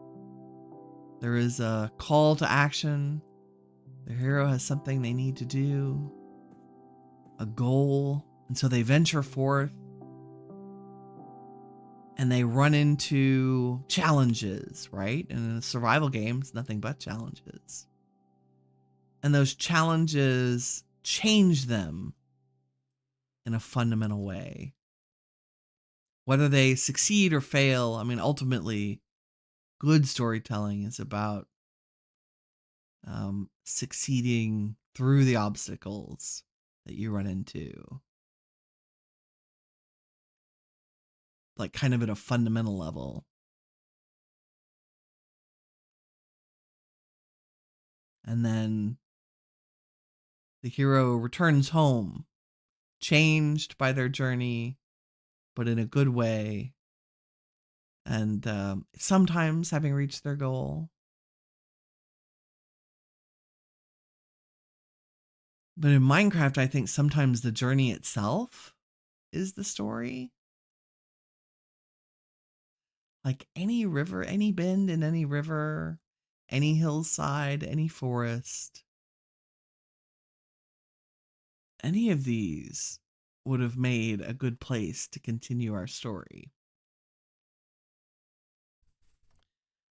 there is a call to action. The hero has something they need to do, a goal, and so they venture forth. and they run into challenges, right? And in a survival game, it's nothing but challenges. And those challenges change them in a fundamental way. Whether they succeed or fail, I mean, ultimately, good storytelling is about succeeding through the obstacles that you run into. Like kind of at a fundamental level. And then the hero returns home, changed by their journey, but in a good way. And sometimes having reached their goal. But in Minecraft, I think sometimes the journey itself is the story. Like any river, any bend in any river, any hillside, any forest. Any of these would have made a good place to continue our story.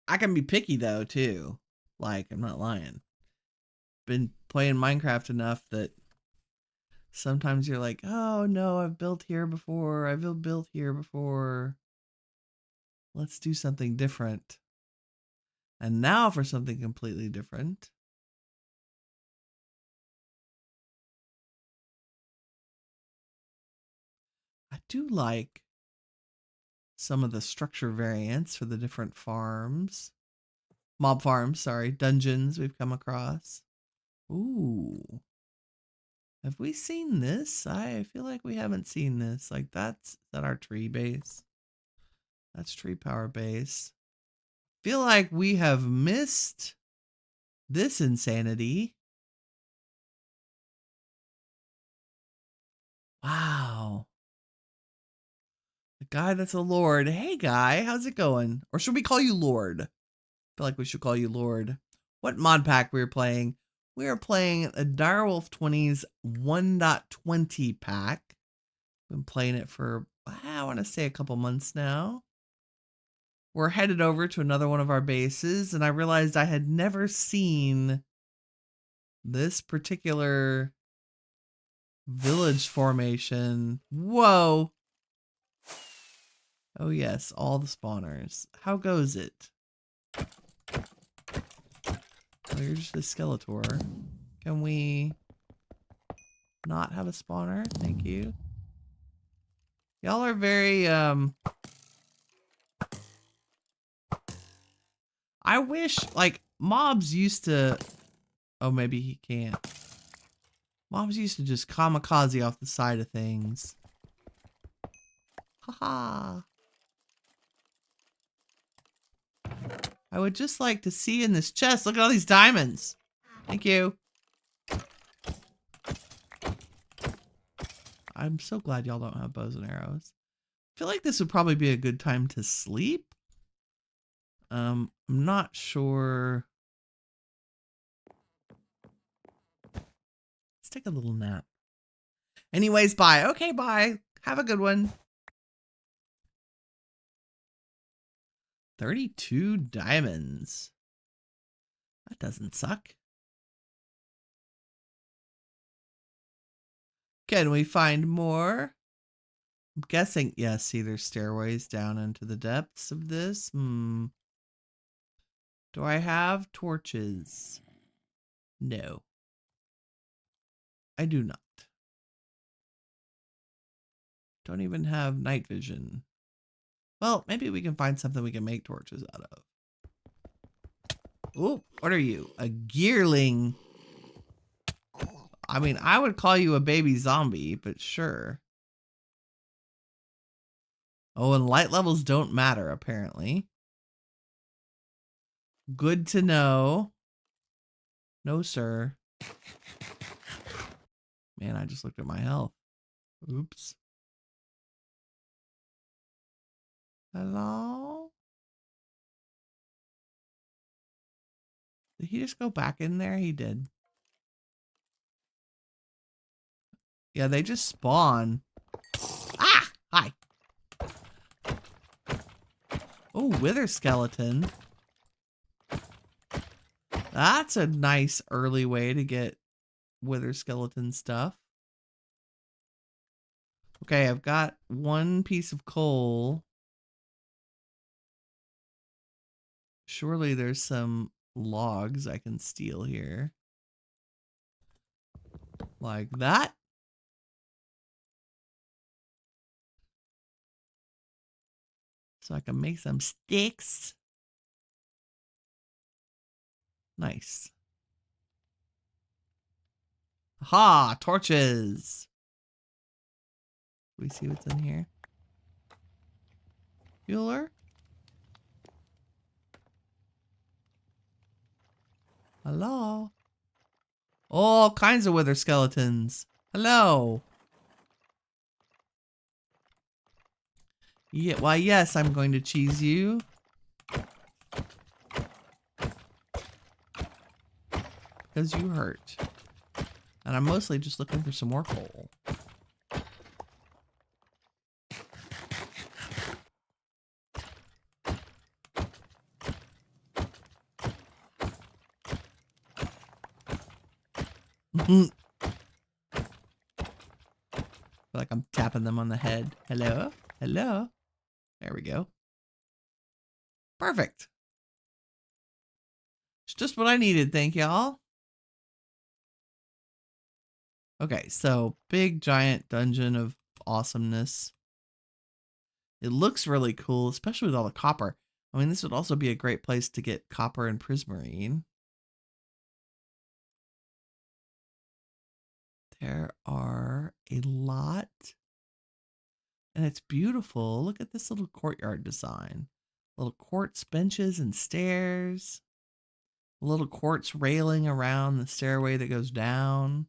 I can be picky though, too. Like, I'm not lying. Been playing Minecraft enough that sometimes you're like, oh no, I've built here before. I've built here before. Let's do something different. And now for something completely different. I do like some of the structure variants for the different farms. Mob farms, sorry. Dungeons we've come across. Ooh. Have we seen this? I feel like we haven't seen this. Like is that our tree base? That's tree power base. Feel like we have missed this insanity. Wow. The guy that's a lord. Hey guy, how's it going? Or should we call you Lord? I feel like we should call you Lord. What mod pack we were playing? We are playing a Direwolf20's 1.20 pack. Been playing it for, I want to say, a couple months now. We're headed over to another one of our bases, and I realized I had never seen this particular village formation. Whoa. Oh yes, all the spawners. How goes it? Oh, you're just a Skeletor. Can we not have a spawner? Thank you. Y'all are very, I wish, like, mobs used to... Oh, maybe he can't. Mobs used to just kamikaze off the side of things. Haha. I would just like to see in this chest. Look at all these diamonds. Thank you. I'm so glad y'all don't have bows and arrows. I feel like this would probably be a good time to sleep. I'm not sure. Let's take a little nap. Anyways, bye. Okay, bye. Have a good one. 32 diamonds. That doesn't suck. Can we find more? I'm guessing, yes, see there's stairways down into the depths of this. Do I have torches? No. I do not. Don't even have night vision. Well, maybe we can find something we can make torches out of. Oh, what are you? A gearling. I mean, I would call you a baby zombie, but sure. Oh, and light levels don't matter, apparently. Good to know. No, sir. Man, I just looked at my health. Oops. Hello? Did he just go back in there? He did. Yeah, they just spawn. Ah! Hi. Oh, wither skeleton. That's a nice early way to get wither skeleton stuff. Okay, I've got one piece of coal. Surely there's some logs I can steal here. Like that. So I can make some sticks. Nice. Aha! Torches! Can we see what's in here? Bueller? Hello? All kinds of wither skeletons. Hello. Yeah, why yes, I'm going to cheese you. Because you hurt. And I'm mostly just looking for some more coal. Feel like I'm tapping them on the head. Hello? Hello? There we go. Perfect. It's just what I needed, thank y'all. Okay, so big giant dungeon of awesomeness. It looks really cool, especially with all the copper. I mean, this would also be a great place to get copper and prismarine. There are a lot. And it's beautiful. Look at this little courtyard design. Little quartz benches and stairs. A little quartz railing around the stairway that goes down.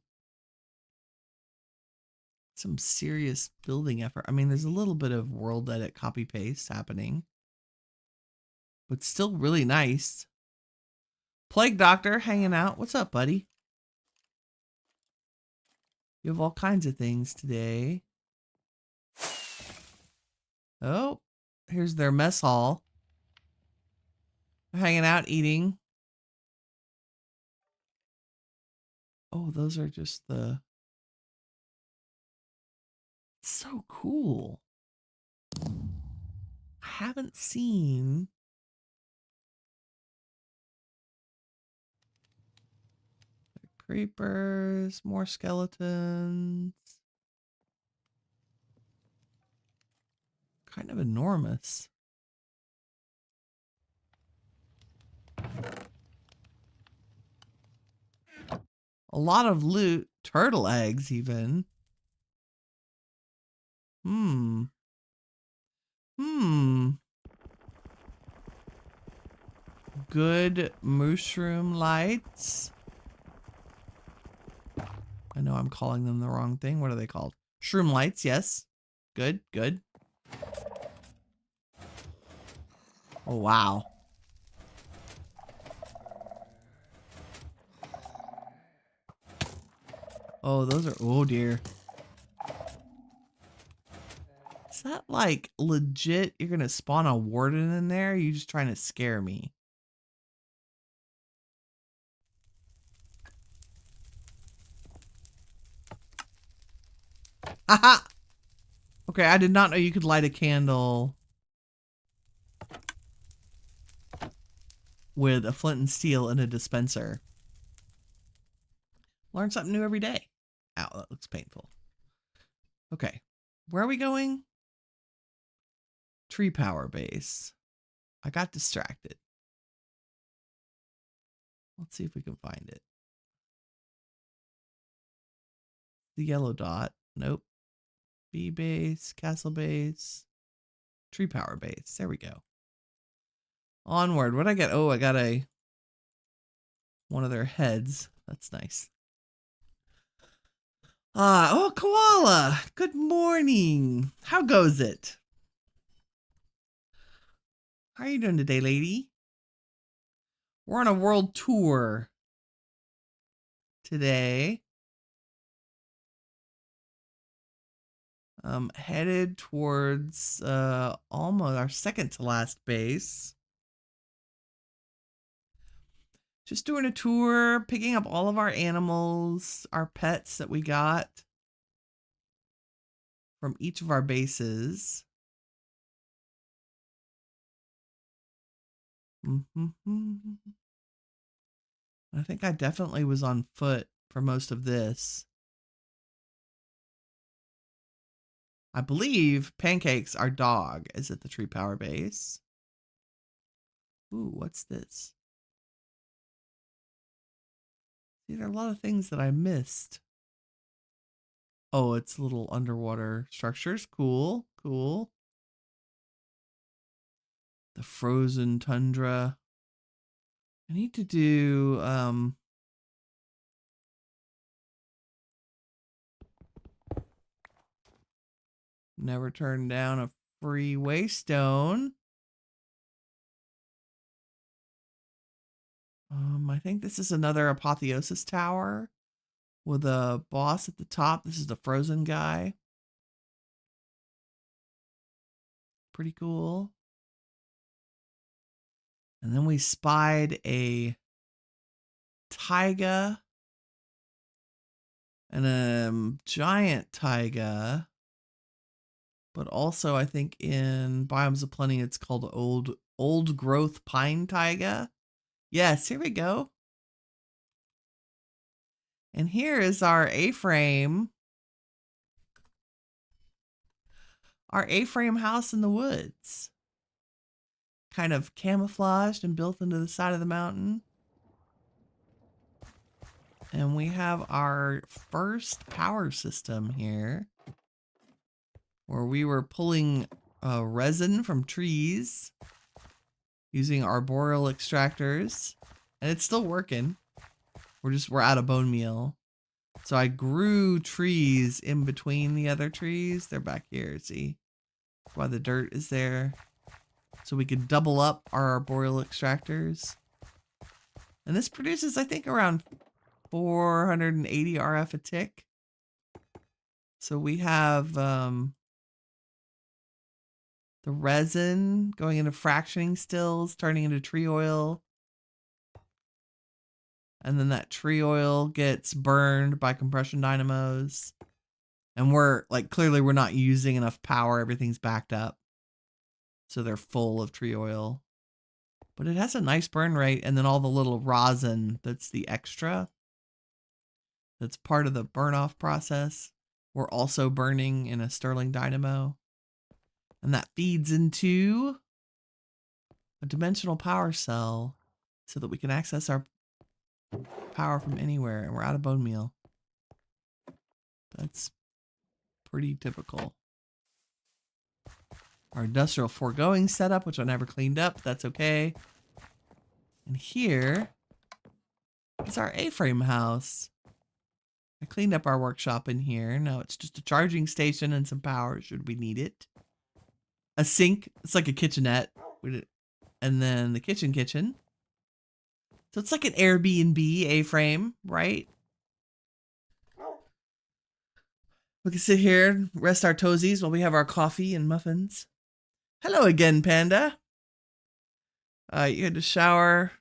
Some serious building effort. I mean, there's a little bit of world edit copy paste happening. But still really nice. Plague Doctor hanging out. What's up, buddy? You have all kinds of things today. Oh, here's their mess hall. They're hanging out, eating. Oh, those are just the... So cool. I haven't seen... Creepers, more skeletons. Kind of enormous. A lot of loot. Turtle eggs, even. Good mushroom lights. I know I'm calling them the wrong thing. What are they called? Shroom lights, yes. Good, good. Oh, wow. Oh, those are... Oh, dear. Is that, like, legit? You're going to spawn a warden in there? Or are you just trying to scare me? Haha! Okay, I did not know you could light a candle with a flint and steel in a dispenser. Learn something new every day. Ow, that looks painful. Okay, where are we going? Tree power base. I got distracted. Let's see if we can find it. The yellow dot. Nope. Bee base, castle base, tree power base. There we go. Onward. What did I get? Oh, I got one of their heads. That's nice. Oh, Koala. Good morning. How goes it? How are you doing today, lady? We're on a world tour today. Headed towards almost our second to last base. Just doing a tour, picking up all of our animals, our pets that we got from each of our bases. I think I definitely was on foot for most of this. I believe Pancake's our dog is at the Tree Power base. Ooh, what's this? See, there are a lot of things that I missed. Oh, it's little underwater structures. Cool, cool. The frozen tundra. I need to do never turn down a free waystone. I think this is another apotheosis tower with a boss at the top. This is the frozen guy. Pretty cool. And then we spied a taiga and a giant taiga, but also I think in Biomes of Plenty it's called old growth pine taiga. Yes, here we go. And here is our A-frame. Our A-frame house in the woods. Kind of camouflaged and built into the side of the mountain. And we have our first power system here, where we were pulling resin from trees using arboreal extractors, and it's still working. We're out of bone meal. So I grew trees in between the other trees. They're back here, see? That's why the dirt is there. So we could double up our arboreal extractors. And this produces, I think, around 480 RF a tick. So we have the resin going into fractioning stills, turning into tree oil. And then that tree oil gets burned by compression dynamos. And we're like, clearly we're not using enough power. Everything's backed up. So they're full of tree oil. But it has a nice burn rate. And then all the little rosin that's the extra, that's part of the burn off process, we're also burning in a Stirling dynamo. And that feeds into a dimensional power cell so that we can access our power from anywhere. And we're out of bone meal. That's pretty typical. Our industrial foregoing setup, which I never cleaned up. That's okay. And here is our A-frame house. I cleaned up our workshop in here. Now it's just a charging station and some power should we need it. A sink. It's like a kitchenette. And then the kitchen. So it's like an Airbnb A-frame, right? We can sit here and rest our toesies while we have our coffee and muffins. Hello again, Panda. You had to shower.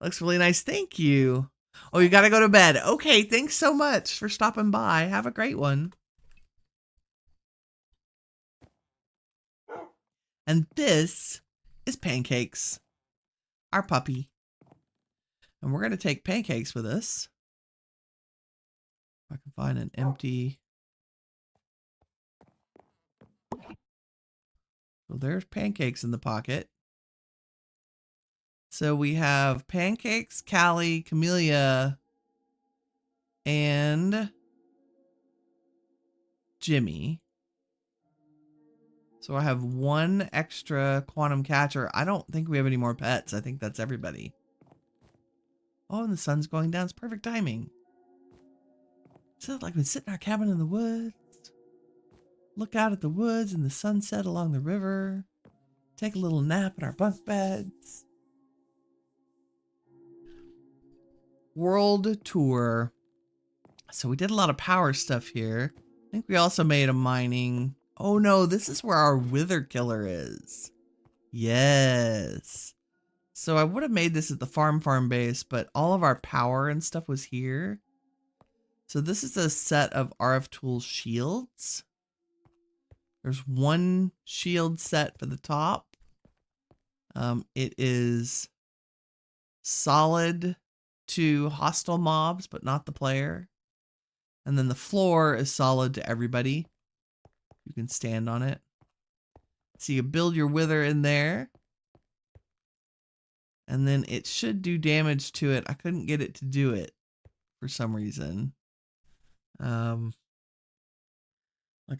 Looks really nice. Thank you. Oh, you gotta go to bed. Okay, thanks so much for stopping by. Have a great one. And this is Pancakes, our puppy. And we're gonna take Pancakes with us. If I can find an empty. So there's Pancakes in the pocket. So we have Pancakes, Callie, Camellia, and Jimmy. So I have one extra quantum catcher. I don't think we have any more pets. I think that's everybody. Oh, and the sun's going down. It's perfect timing. So like we sit in our cabin in the woods, look out at the woods and the sunset along the river, take a little nap in our bunk beds. World tour. So we did a lot of power stuff here. I think we also made a mining. Oh no, this is where our wither killer is. Yes. So I would have made this at the farm base, but all of our power and stuff was here. So this is a set of RF Tools shields. There's one shield set for the top. It is solid to hostile mobs, but not the player. And then the floor is solid to everybody. You can stand on it. So you build your wither in there. And then it should do damage to it. I couldn't get it to do it for some reason. Like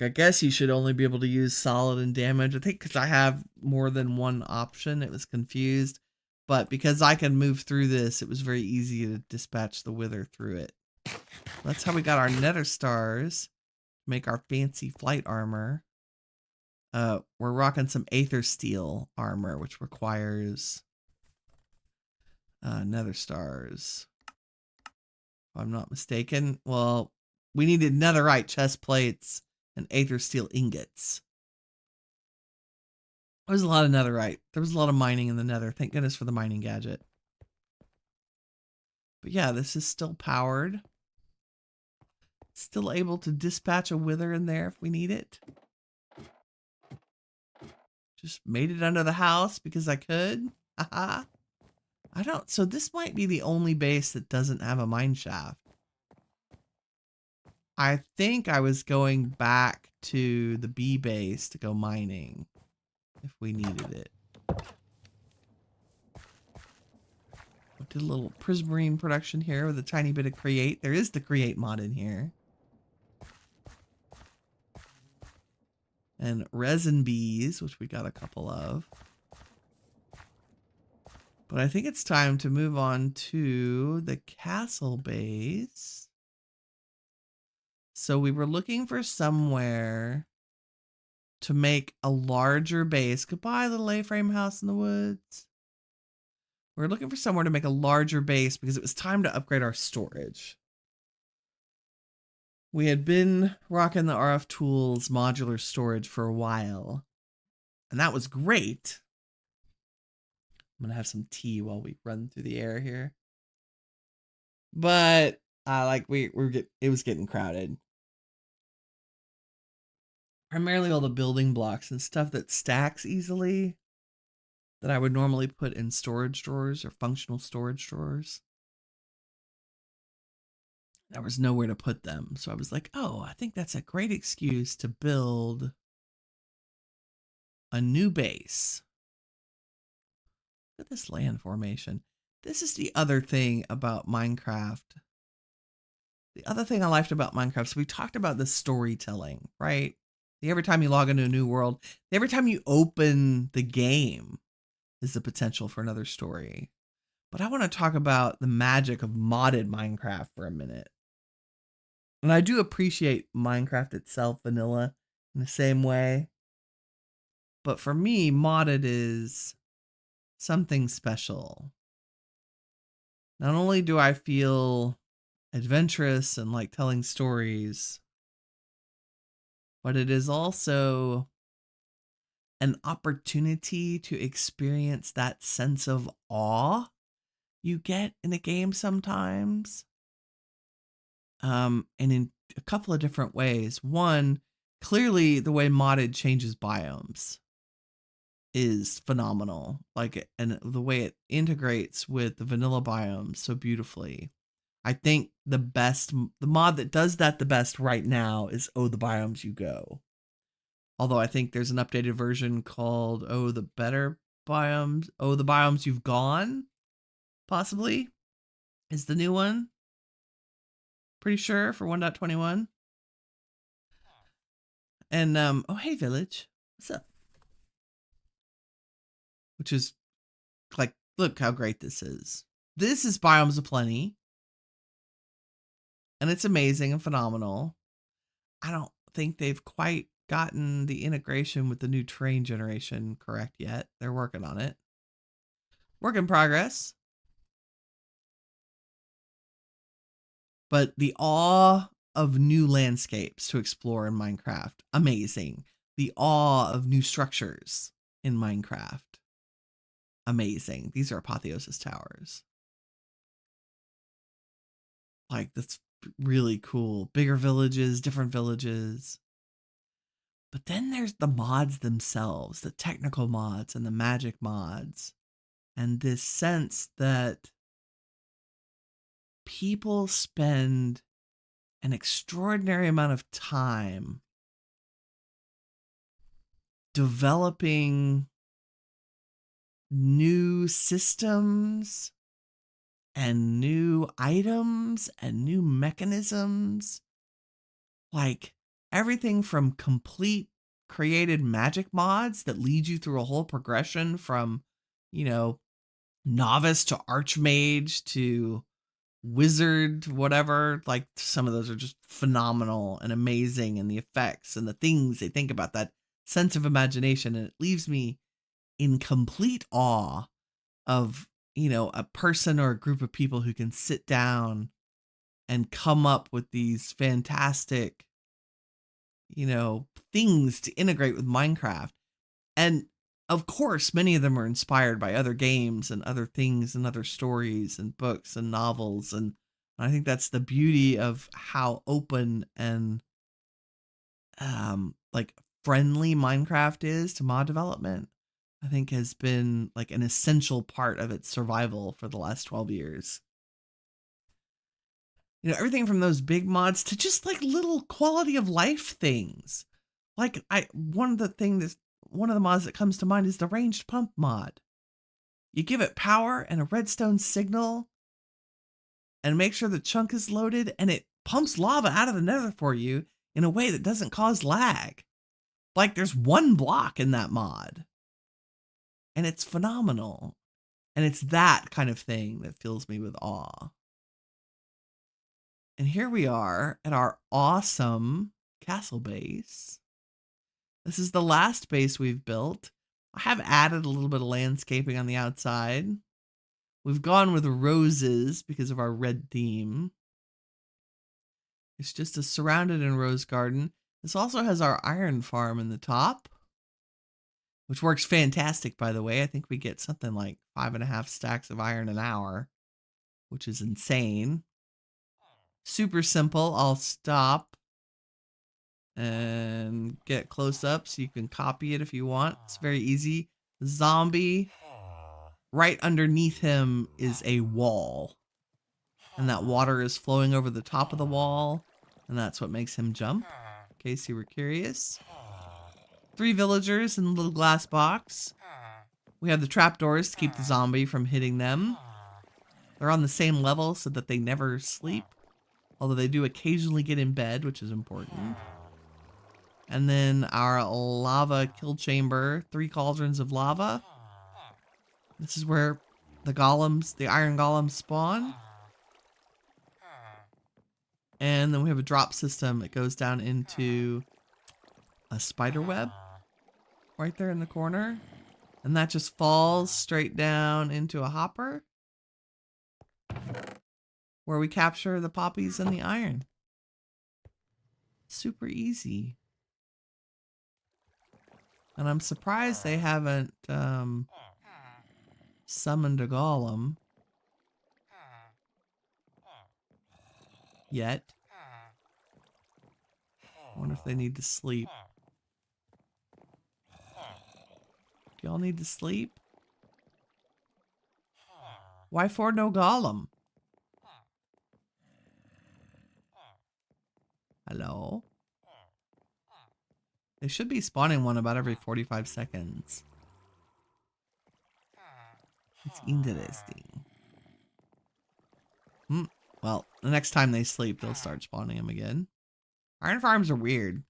I guess you should only be able to use solid and damage. I think because I have more than one option, it was confused. But because I can move through this, it was very easy to dispatch the wither through it. That's how we got our nether stars. Make our fancy flight armor. We're rocking some aether steel armor, which requires nether stars. If I'm not mistaken. Well, we needed netherite chest plates and aether steel ingots. There was a lot of netherite. There was a lot of mining in the nether. Thank goodness for the mining gadget. But yeah, this is still powered. Still able to dispatch a wither in there if we need it. Just made it under the house because I could. Haha. I don't. So this might be the only base that doesn't have a mine shaft. I think I was going back to the B base to go mining if we needed it. I did a little prismarine production here with a tiny bit of create. There is the create mod in here. And resin bees, which we got a couple of. But I think it's time to move on to the castle base. So we were looking for somewhere to make a larger base. Goodbye, little A-frame house in the woods. We're looking for somewhere to make a larger base because it was time to upgrade our storage. We had been rocking the RF Tools modular storage for a while, and that was great. I'm gonna have some tea while we run through the air here. But it was getting crowded. Primarily all the building blocks and stuff that stacks easily that I would normally put in storage drawers or functional storage drawers. There was nowhere to put them. So I was like, oh, I think that's a great excuse to build a new base. Look at this land formation. This is the other thing about Minecraft. The other thing I liked about Minecraft, so we talked about the storytelling, right? Every time you log into a new world, every time you open the game is the potential for another story. But I want to talk about the magic of modded Minecraft for a minute. And I do appreciate Minecraft itself, vanilla, in the same way. But for me, modded is something special. Not only do I feel adventurous and like telling stories, but it is also an opportunity to experience that sense of awe you get in a game sometimes. And in a couple of different ways. One, clearly the way modded changes biomes is phenomenal. Like, and the way it integrates with the vanilla biomes so beautifully. I think the mod that does that the best right now is Oh, the Biomes You Go. Although I think there's an updated version called Oh, the Better Biomes. Oh, the Biomes You've Gone, possibly, is the new one. Pretty sure for 1.21. And, oh, hey, Village. What's up? Which is, like, look how great this is. This is Biomes of Plenty. And it's amazing and phenomenal. I don't think they've quite gotten the integration with the new terrain generation correct yet. They're working on it. Work in progress. But the awe of new landscapes to explore in Minecraft. Amazing. The awe of new structures in Minecraft. Amazing. These are Apotheosis Towers. Like, that's really cool. Bigger villages, different villages. But then there's the mods themselves, the technical mods and the magic mods. And this sense that people spend an extraordinary amount of time developing new systems and new items and new mechanisms. Like everything from complete created magic mods that lead you through a whole progression from, you know, novice to archmage to wizard, whatever. Like some of those are just phenomenal and amazing, and the effects and the things they think about, that sense of imagination. And it leaves me in complete awe of, you know, a person or a group of people who can sit down and come up with these fantastic, you know, things to integrate with Minecraft. And of course, many of them are inspired by other games and other things and other stories and books and novels. And I think that's the beauty of how open and like friendly Minecraft is to mod development. I think has been like an essential part of its survival for the last 12 years. You know, everything from those big mods to just like little quality of life things. Like one of the mods that comes to mind is the ranged pump mod. You give it power and a redstone signal and make sure the chunk is loaded, and it pumps lava out of the nether for you in a way that doesn't cause lag. Like there's one block in that mod. And it's phenomenal. And it's that kind of thing that fills me with awe. And here we are at our awesome castle base. This is the last base we've built. I have added a little bit of landscaping on the outside. We've gone with roses because of our red theme. It's just a surrounded in rose garden. This also has our iron farm in the top, which works fantastic, by the way. I think we get something like 5.5 stacks of iron an hour, which is insane. Super simple. I'll stop and get close up so you can copy it if you want. It's very easy. Zombie. Right underneath him is a wall. And that water is flowing over the top of the wall. And that's what makes him jump, in case you were curious. 3 villagers in a little glass box. We have the trapdoors to keep the zombie from hitting them. They're on the same level so that they never sleep. Although they do occasionally get in bed, which is important. And then our lava kill chamber. 3 cauldrons of lava. This is where the golems, the iron golems spawn. And then we have a drop system that goes down into a spider web. Right there in the corner. And that just falls straight down into a hopper, where we capture the poppies and the iron. Super easy. And I'm surprised they haven't summoned a golem yet. I wonder if they need to sleep. Do y'all need to sleep? Why for no golem? Hello? They should be spawning one about every 45 seconds. It's interesting. Well, the next time they sleep, they'll start spawning them again. Iron farms are weird.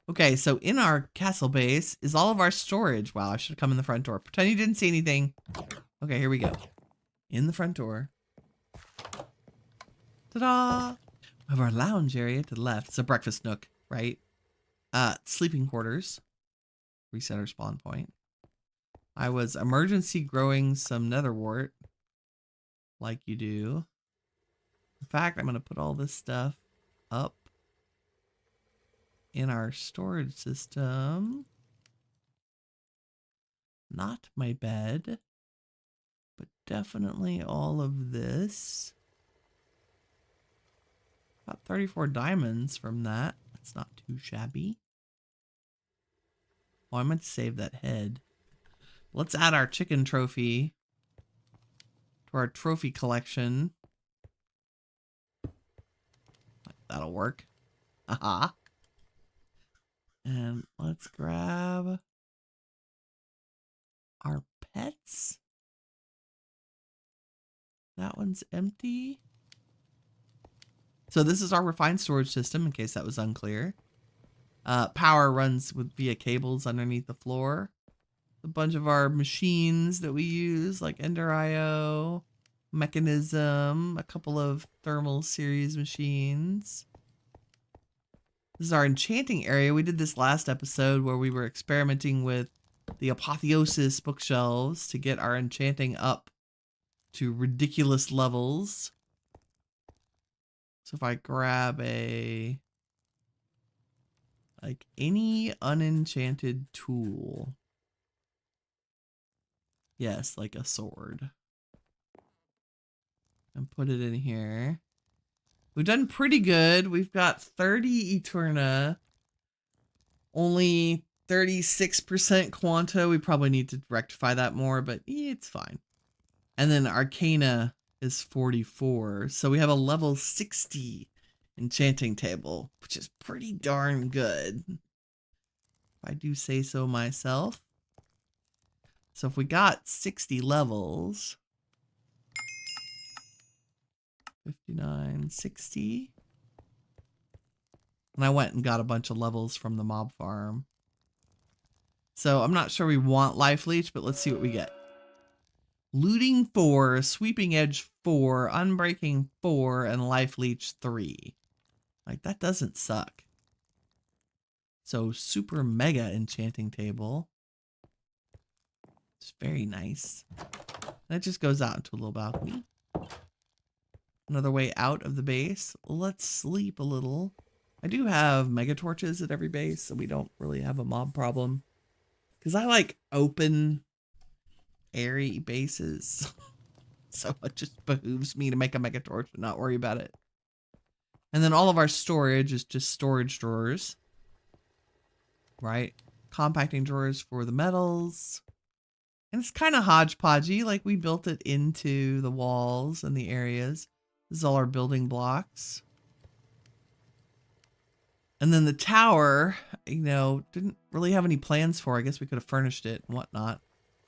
Okay, so in our castle base is all of our storage. Wow, I should have come in the front door. Pretend you didn't see anything. Okay, here we go. In the front door. Ta-da! We have our lounge area to the left. It's a breakfast nook, right? Sleeping quarters. Reset our spawn point. I was emergency growing some netherwort. Like you do. In fact, I'm going to put all this stuff up in our storage system. Not my bed, but definitely all of this. About 34 diamonds from that. That's not too shabby. Oh, I meant to save that head. Let's add our chicken trophy to our trophy collection. That'll work. Haha. And let's grab our pets. That one's empty. So this is our refined storage system, in case that was unclear. Power runs via cables underneath the floor. A bunch of our machines that we use, like Ender IO, Mechanism, a couple of thermal series machines. This is our enchanting area. We did this last episode where we were experimenting with the Apotheosis bookshelves to get our enchanting up to ridiculous levels. So if I grab any unenchanted tool. Yes, like a sword. And put it in here. We've done pretty good. We've got 30 Eterna. Only 36% Quanta. We probably need to rectify that more, but it's fine. And then Arcana is 44. So we have a level 60 enchanting table, which is pretty darn good, if I do say so myself. So if we got 60 levels, 59, 60. And I went and got a bunch of levels from the mob farm. So I'm not sure we want Life Leech, but let's see what we get. Looting 4, Sweeping Edge 4, Unbreaking 4, and Life Leech 3. Like, that doesn't suck. So super mega enchanting table. It's very nice. And it just goes out into a little balcony. Another way out of the base. Let's sleep a little. I do have mega torches at every base, so we don't really have a mob problem. Because I like open, airy bases. So it just behooves me to make a mega torch and not worry about it. And then all of our storage is just storage drawers. Right? Compacting drawers for the metals. And it's kind of hodgepodgey, like we built it into the walls and the areas. This is all our building blocks. And then the tower, didn't really have any plans for. I guess we could have furnished it and whatnot.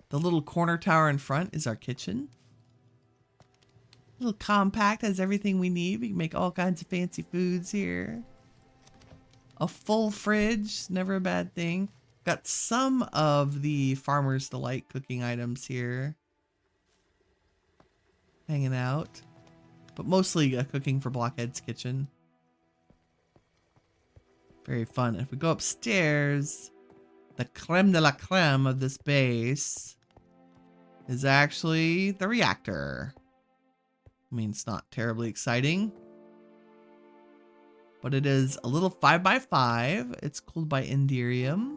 The little corner tower in front is our kitchen. A little compact, has everything we need. We can make all kinds of fancy foods here. A full fridge, never a bad thing. Got some of the Farmer's Delight cooking items here. Hanging out. But mostly cooking for Blockhead's kitchen. Very fun. If we go upstairs, the creme de la creme of this base is actually the reactor. I mean, it's not terribly exciting, but it is a little 5x5. It's cooled by Inderium.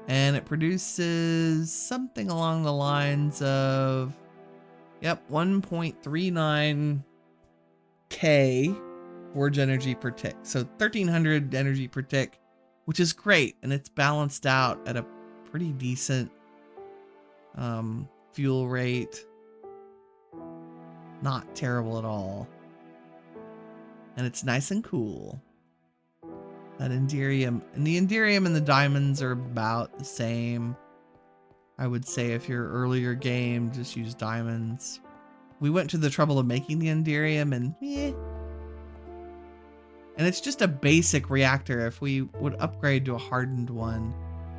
And it produces something along the lines of, 1.39k forge energy per tick. So 1300 energy per tick, which is great. And it's balanced out at a pretty decent fuel rate. Not terrible at all. And it's nice and cool. That Inderium, and the Inderium and the diamonds are about the same. I would say if you're earlier game, just use diamonds. We went to the trouble of making the Inderium and and it's just a basic reactor. If we would upgrade to a hardened one,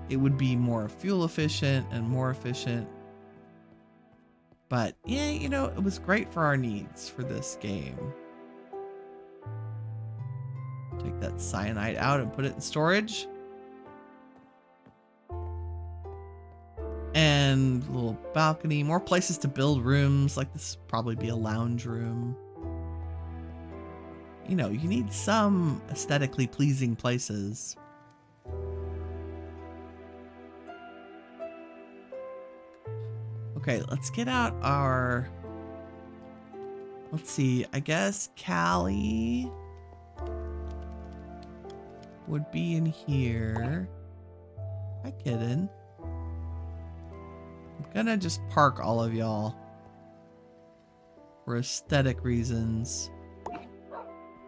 it would be more fuel efficient and more efficient. But yeah, it was great for our needs for this game. Take that cyanide out and put it in storage. And a little balcony, more places to build rooms. Like this would probably be a lounge room. you know, you need some aesthetically pleasing places. Okay, let's get out our... Let's see, I guess Callie would be in here. Hi, kitten. I'm gonna just park all of y'all for aesthetic reasons.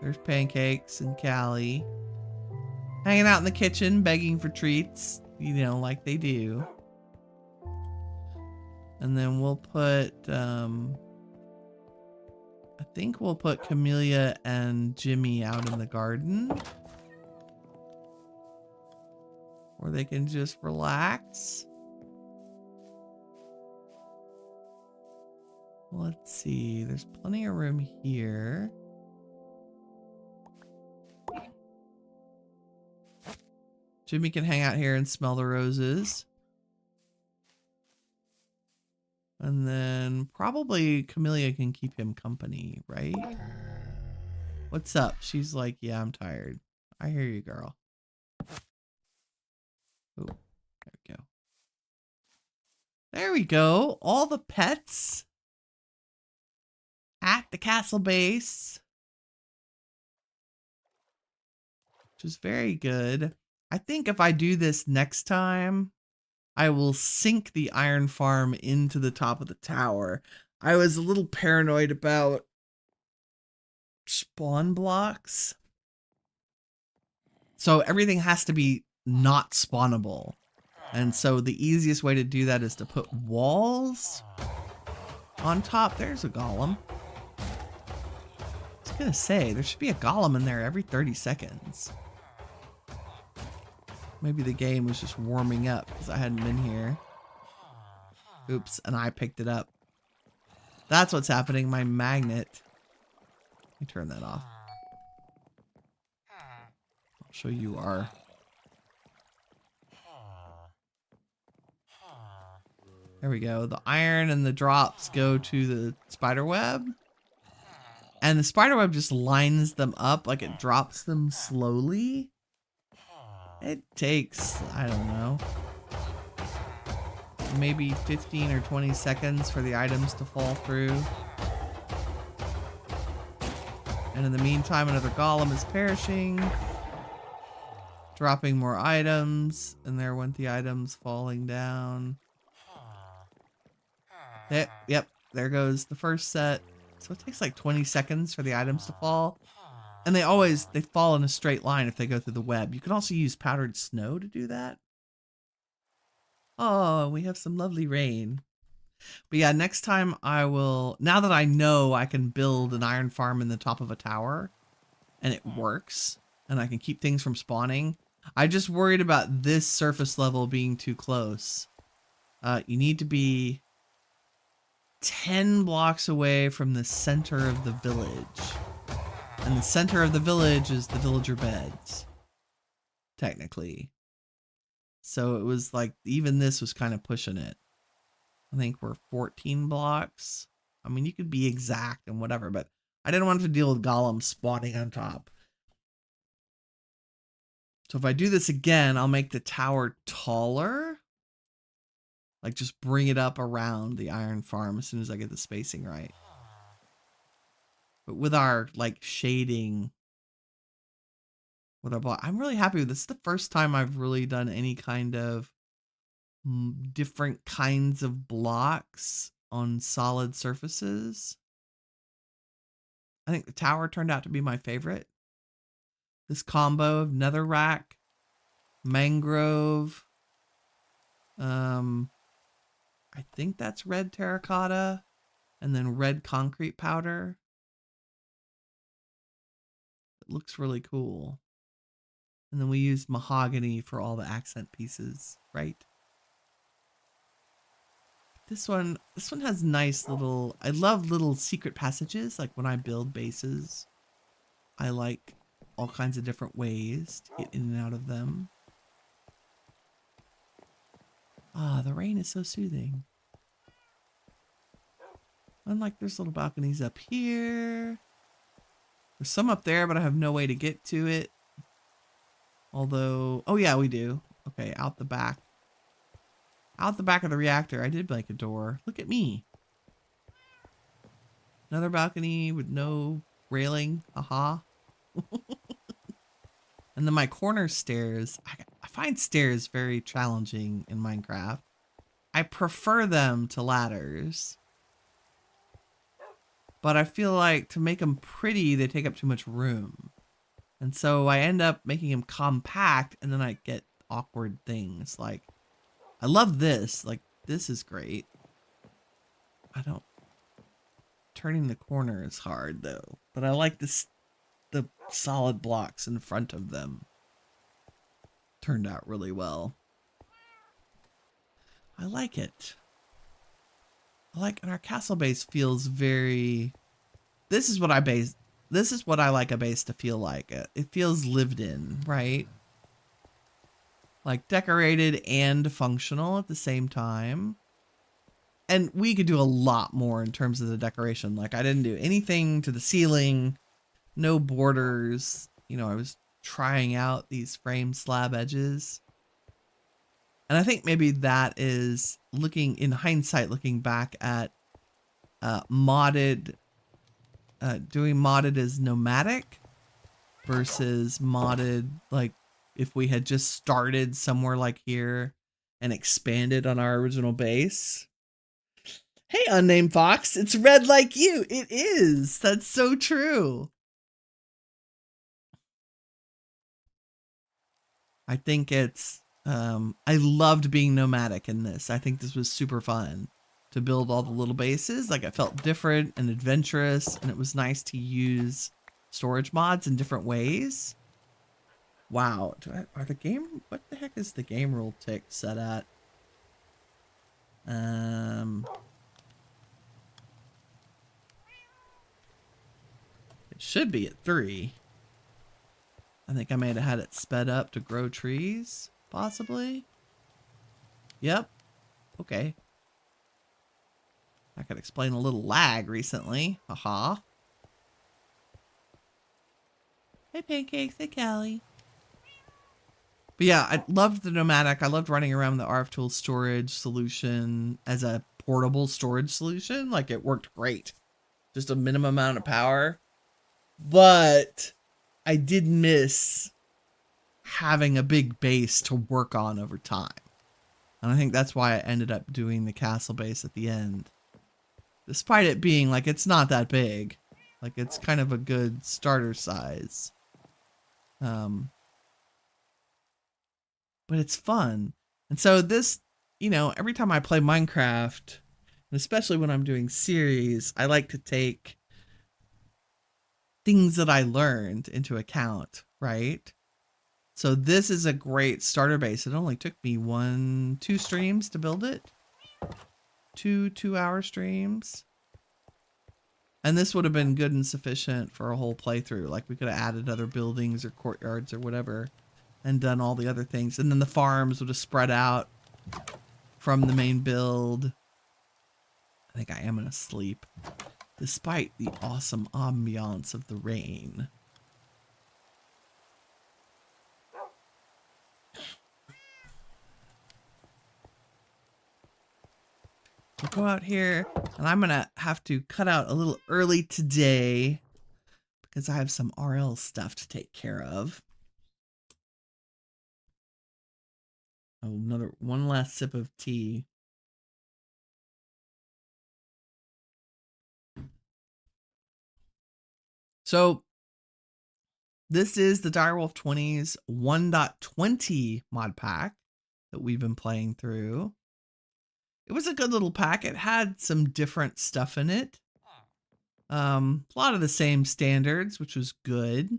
There's Pancakes and Callie hanging out in the kitchen, begging for treats, you know, like they do. And then we'll put, I think we'll put Camellia and Jimmy out in the garden, where they can just relax. Let's see, there's plenty of room here. Jimmy can hang out here and smell the roses. And then probably Camellia can keep him company, right? What's up? She's like, yeah, I'm tired. I hear you, girl. Oh, there we go. There we go. All the pets at the castle base, which is very good. I think if I do this next time, I will sink the iron farm into the top of the tower. I was a little paranoid about spawn blocks. So everything has to be not spawnable. And so the easiest way to do that is to put walls on top. There's a golem. I was gonna say, there should be a golem in there every 30 seconds. Maybe the game was just warming up because I hadn't been here. Oops, and I picked it up. That's what's happening, my magnet. Let me turn that off. I'll show you our... There we go. The iron and the drops go to the spider web. And the spider web just lines them up, like it drops them slowly. It takes, I don't know, maybe 15 or 20 seconds for the items to fall through. And in the meantime, another golem is perishing, dropping more items, and there went the items falling down. Yep, there goes the first set. So it takes like 20 seconds for the items to fall. And they fall in a straight line if they go through the web. You can also use powdered snow to do that. Oh, we have some lovely rain. But yeah, next time I will, now that I know I can build an iron farm in the top of a tower, and it works, and I can keep things from spawning, I just worried about this surface level being too close. You need to be 10 blocks away from the center of the village. And the center of the village is the villager beds, technically. So it was like, even this was kind of pushing it. I think we're 14 blocks. I mean, you could be exact and whatever, but I didn't want to deal with golems spawning on top. So if I do this again, I'll make the tower taller. Like just bring it up around the iron farm as soon as I get the spacing right. But with our like shading with our block, I'm really happy with this. This is the first time I've really done any kind of different kinds of blocks on solid surfaces. I think the tower turned out to be my favorite. This combo of netherrack, mangrove, I think that's red terracotta, and then red concrete powder. It looks really cool. And then we used mahogany for all the accent pieces, right? This one has nice little, I love little secret passages. Like when I build bases, I like all kinds of different ways to get in and out of them. Ah, the rain is so soothing. Unlike there's little balconies up here. There's some up there, but I have no way to get to it. Although, oh yeah, we do. Okay, out the back. Out the back of the reactor, I did make a door. Look at me. Another balcony with no railing. Aha. And then my corner stairs. I find stairs very challenging in Minecraft. I prefer them to ladders. But I feel like to make them pretty, they take up too much room. And so I end up making them compact, and then I get awkward things. Like, I love this. Like, this is great. Turning the corner is hard, though. But I like this, the solid blocks in front of them. Turned out really well. I like it. And our castle base feels very, this is what I like a base to feel like. It feels lived in, right? Like decorated and functional at the same time. And we could do a lot more in terms of the decoration. Like, I didn't do anything to the ceiling, no borders. You know, I was trying out these frame slab edges. And I think maybe that is in hindsight, looking back at doing modded as nomadic versus modded, like if we had just started somewhere like here and expanded on our original base. Hey, unnamed fox, it's red like you. It is. That's so true. I think it's, I loved being nomadic in this. I think this was super fun to build all the little bases. Like, it felt different and adventurous, and it was nice to use storage mods in different ways. Wow. What the heck is the game rule tick set at? It should be at 3. I think I may have had it sped up to grow trees, possibly. Yep. Okay. I could explain a little lag recently. Haha. Hey, Pancakes. Hey, Callie. But yeah, I loved the nomadic. I loved running around the RF tool storage solution as a portable storage solution. Like, it worked great. Just a minimum amount of power. But I did miss having a big base to work on over time. And I think that's why I ended up doing the castle base at the end. Despite it being like, it's not that big. Like, it's kind of a good starter size. But it's fun. And so this, you know, every time I play Minecraft, and especially when I'm doing series, I like to take things that I learned into account, right? So this is a great starter base. It only took me 2 streams to build it. 2-hour streams. And this would have been good and sufficient for a whole playthrough. Like, we could have added other buildings or courtyards or whatever and done all the other things. And then the farms would have spread out from the main build. I think I am going to sleep, despite the awesome ambiance of the rain. I'll go out here, and I'm going to have to cut out a little early today because I have some RL stuff to take care of. Oh, one last sip of tea. So this is the Direwolf20's 1.20 mod pack that we've been playing through. It was a good little pack. It had some different stuff in it. A lot of the same standards, which was good.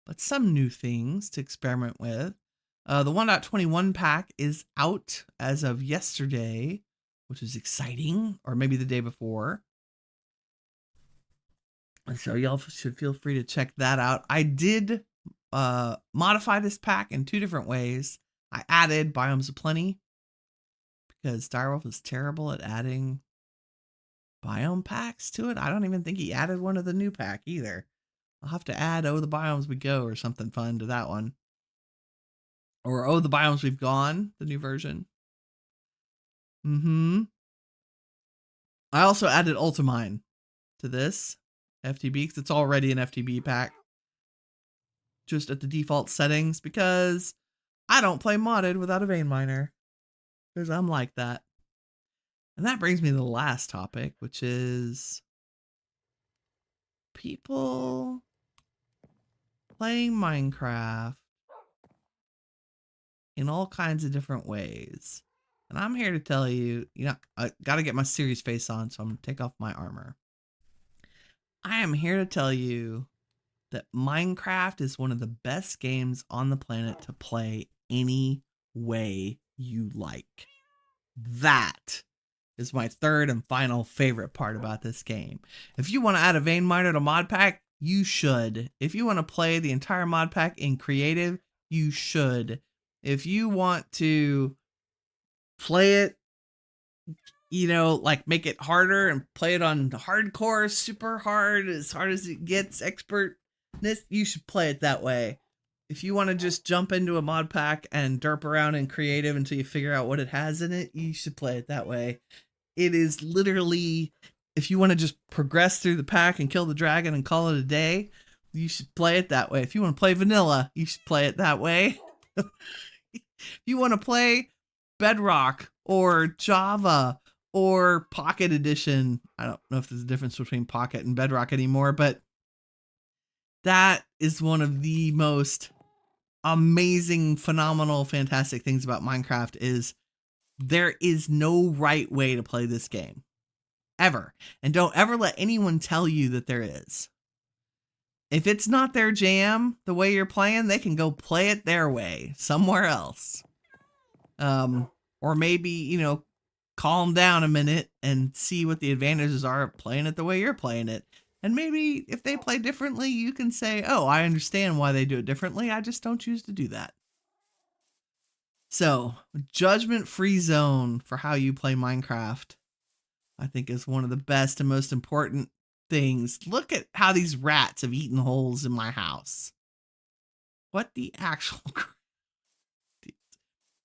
But some new things to experiment with. The 1.21 pack is out as of yesterday, which is exciting, or maybe the day before. And so y'all should feel free to check that out. I did modify this pack in 2 different ways. I added Biomes of Plenty because Direwolf is terrible at adding biome packs to it. I don't even think he added one of the new pack either. I'll have to add Oh, the Biomes We Go or something fun to that one. Or Oh, the Biomes We've Gone, the new version. I also added Ultimine to this FTB because it's already an FTB pack. Just at the default settings because I don't play modded without a vein miner. Because I'm like that. And that brings me to the last topic, which is people playing Minecraft in all kinds of different ways. And I'm here to tell you, I got to get my serious face on, so I'm going to take off my armor. I am here to tell you that Minecraft is one of the best games on the planet to play any way you like. That is my third and final favorite part about this game. If you want to add a vein miner to mod pack, you should. If you want to play the entire mod pack in creative, you should. If you want to play it, like make it harder and play it on hardcore, super hard as it gets, expertness, you should play it that way. If you want to just jump into a mod pack and derp around in creative until you figure out what it has in it, you should play it that way. It is literally, if you want to just progress through the pack and kill the dragon and call it a day, you should play it that way. If you want to play vanilla, you should play it that way. If you want to play Bedrock or Java or Pocket Edition, I don't know if there's a difference between Pocket and Bedrock anymore, but that is one of the most amazing, phenomenal, fantastic things about Minecraft is there is no right way to play this game. Ever. And don't ever let anyone tell you that there is. If it's not their jam, the way you're playing, they can go play it their way, somewhere else. Or maybe, calm down a minute and see what the advantages are of playing it the way you're playing it. And maybe if they play differently, you can say, oh, I understand why they do it differently. I just don't choose to do that. So, judgment-free zone for how you play Minecraft, I think is one of the best and most important things. Look at how these rats have eaten holes in my house. What the actual crap?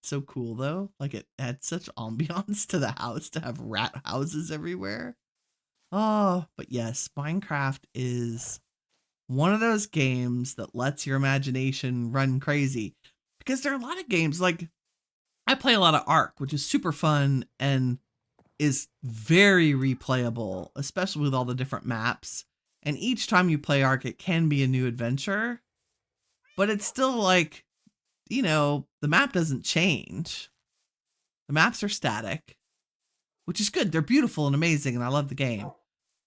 So cool though. Like it adds such ambiance to the house to have rat houses everywhere. Oh, but yes, Minecraft is one of those games that lets your imagination run crazy. Because there are a lot of games, like I play a lot of Ark, which is super fun and is very replayable, especially with all the different maps. And each time you play Ark, it can be a new adventure. But it's still like, the map doesn't change. The maps are static, which is good. They're beautiful and amazing, and I love the game.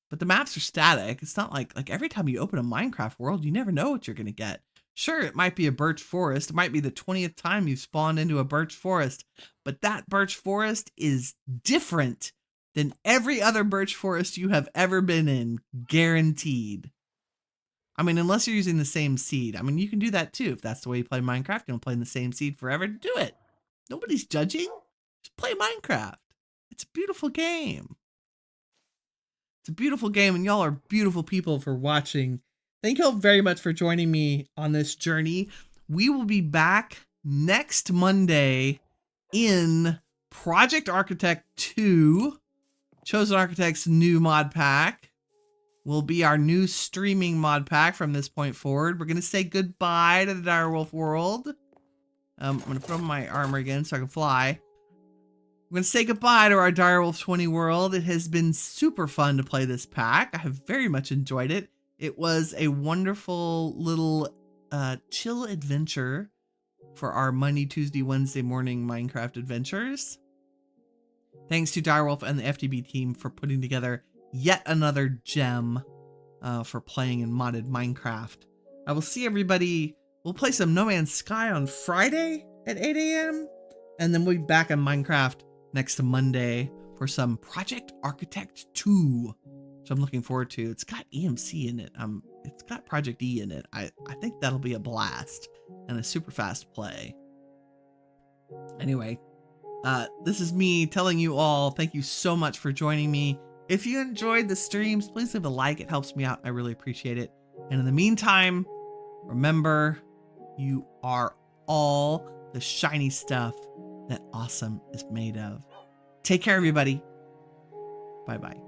But the maps are static. It's not like every time you open a Minecraft world, you never know what you're going to get. Sure, it might be a birch forest. It might be the 20th time you've spawned into a birch forest. But that birch forest is different than every other birch forest you have ever been in. Guaranteed. I mean, unless you're using the same seed. I mean, you can do that too. If that's the way you play Minecraft, you don't play in the same seed forever. Do it. Nobody's judging. Just play Minecraft. It's a beautiful game. It's a beautiful game, and y'all are beautiful people for watching. Thank you all very much for joining me on this journey. We will be back next Monday in Project Architect 2, Chosen Architect's new mod pack. Will be our new streaming mod pack from this point forward. We're going to say goodbye to the Direwolf world. I'm going to put on my armor again so I can fly. We're going to say goodbye to our Direwolf20 world. It has been super fun to play this pack. I have very much enjoyed it. It was a wonderful little chill adventure for our Monday, Tuesday, Wednesday morning Minecraft adventures. Thanks to Direwolf and the FTB team for putting together yet another gem for playing in modded Minecraft. I will see everybody. We'll play some No Man's Sky on Friday at 8 a.m. And then we'll be back on Minecraft next Monday for some Project Architect 2, which I'm looking forward to. It's got EMC in it. It's got Project E in it. I think that'll be a blast and a super fast play. Anyway, this is me telling you all, thank you so much for joining me. If you enjoyed the streams, please leave a like. It helps me out. I really appreciate it. And in the meantime, remember, you are all the shiny stuff that awesome is made of. Take care, everybody. Bye-bye.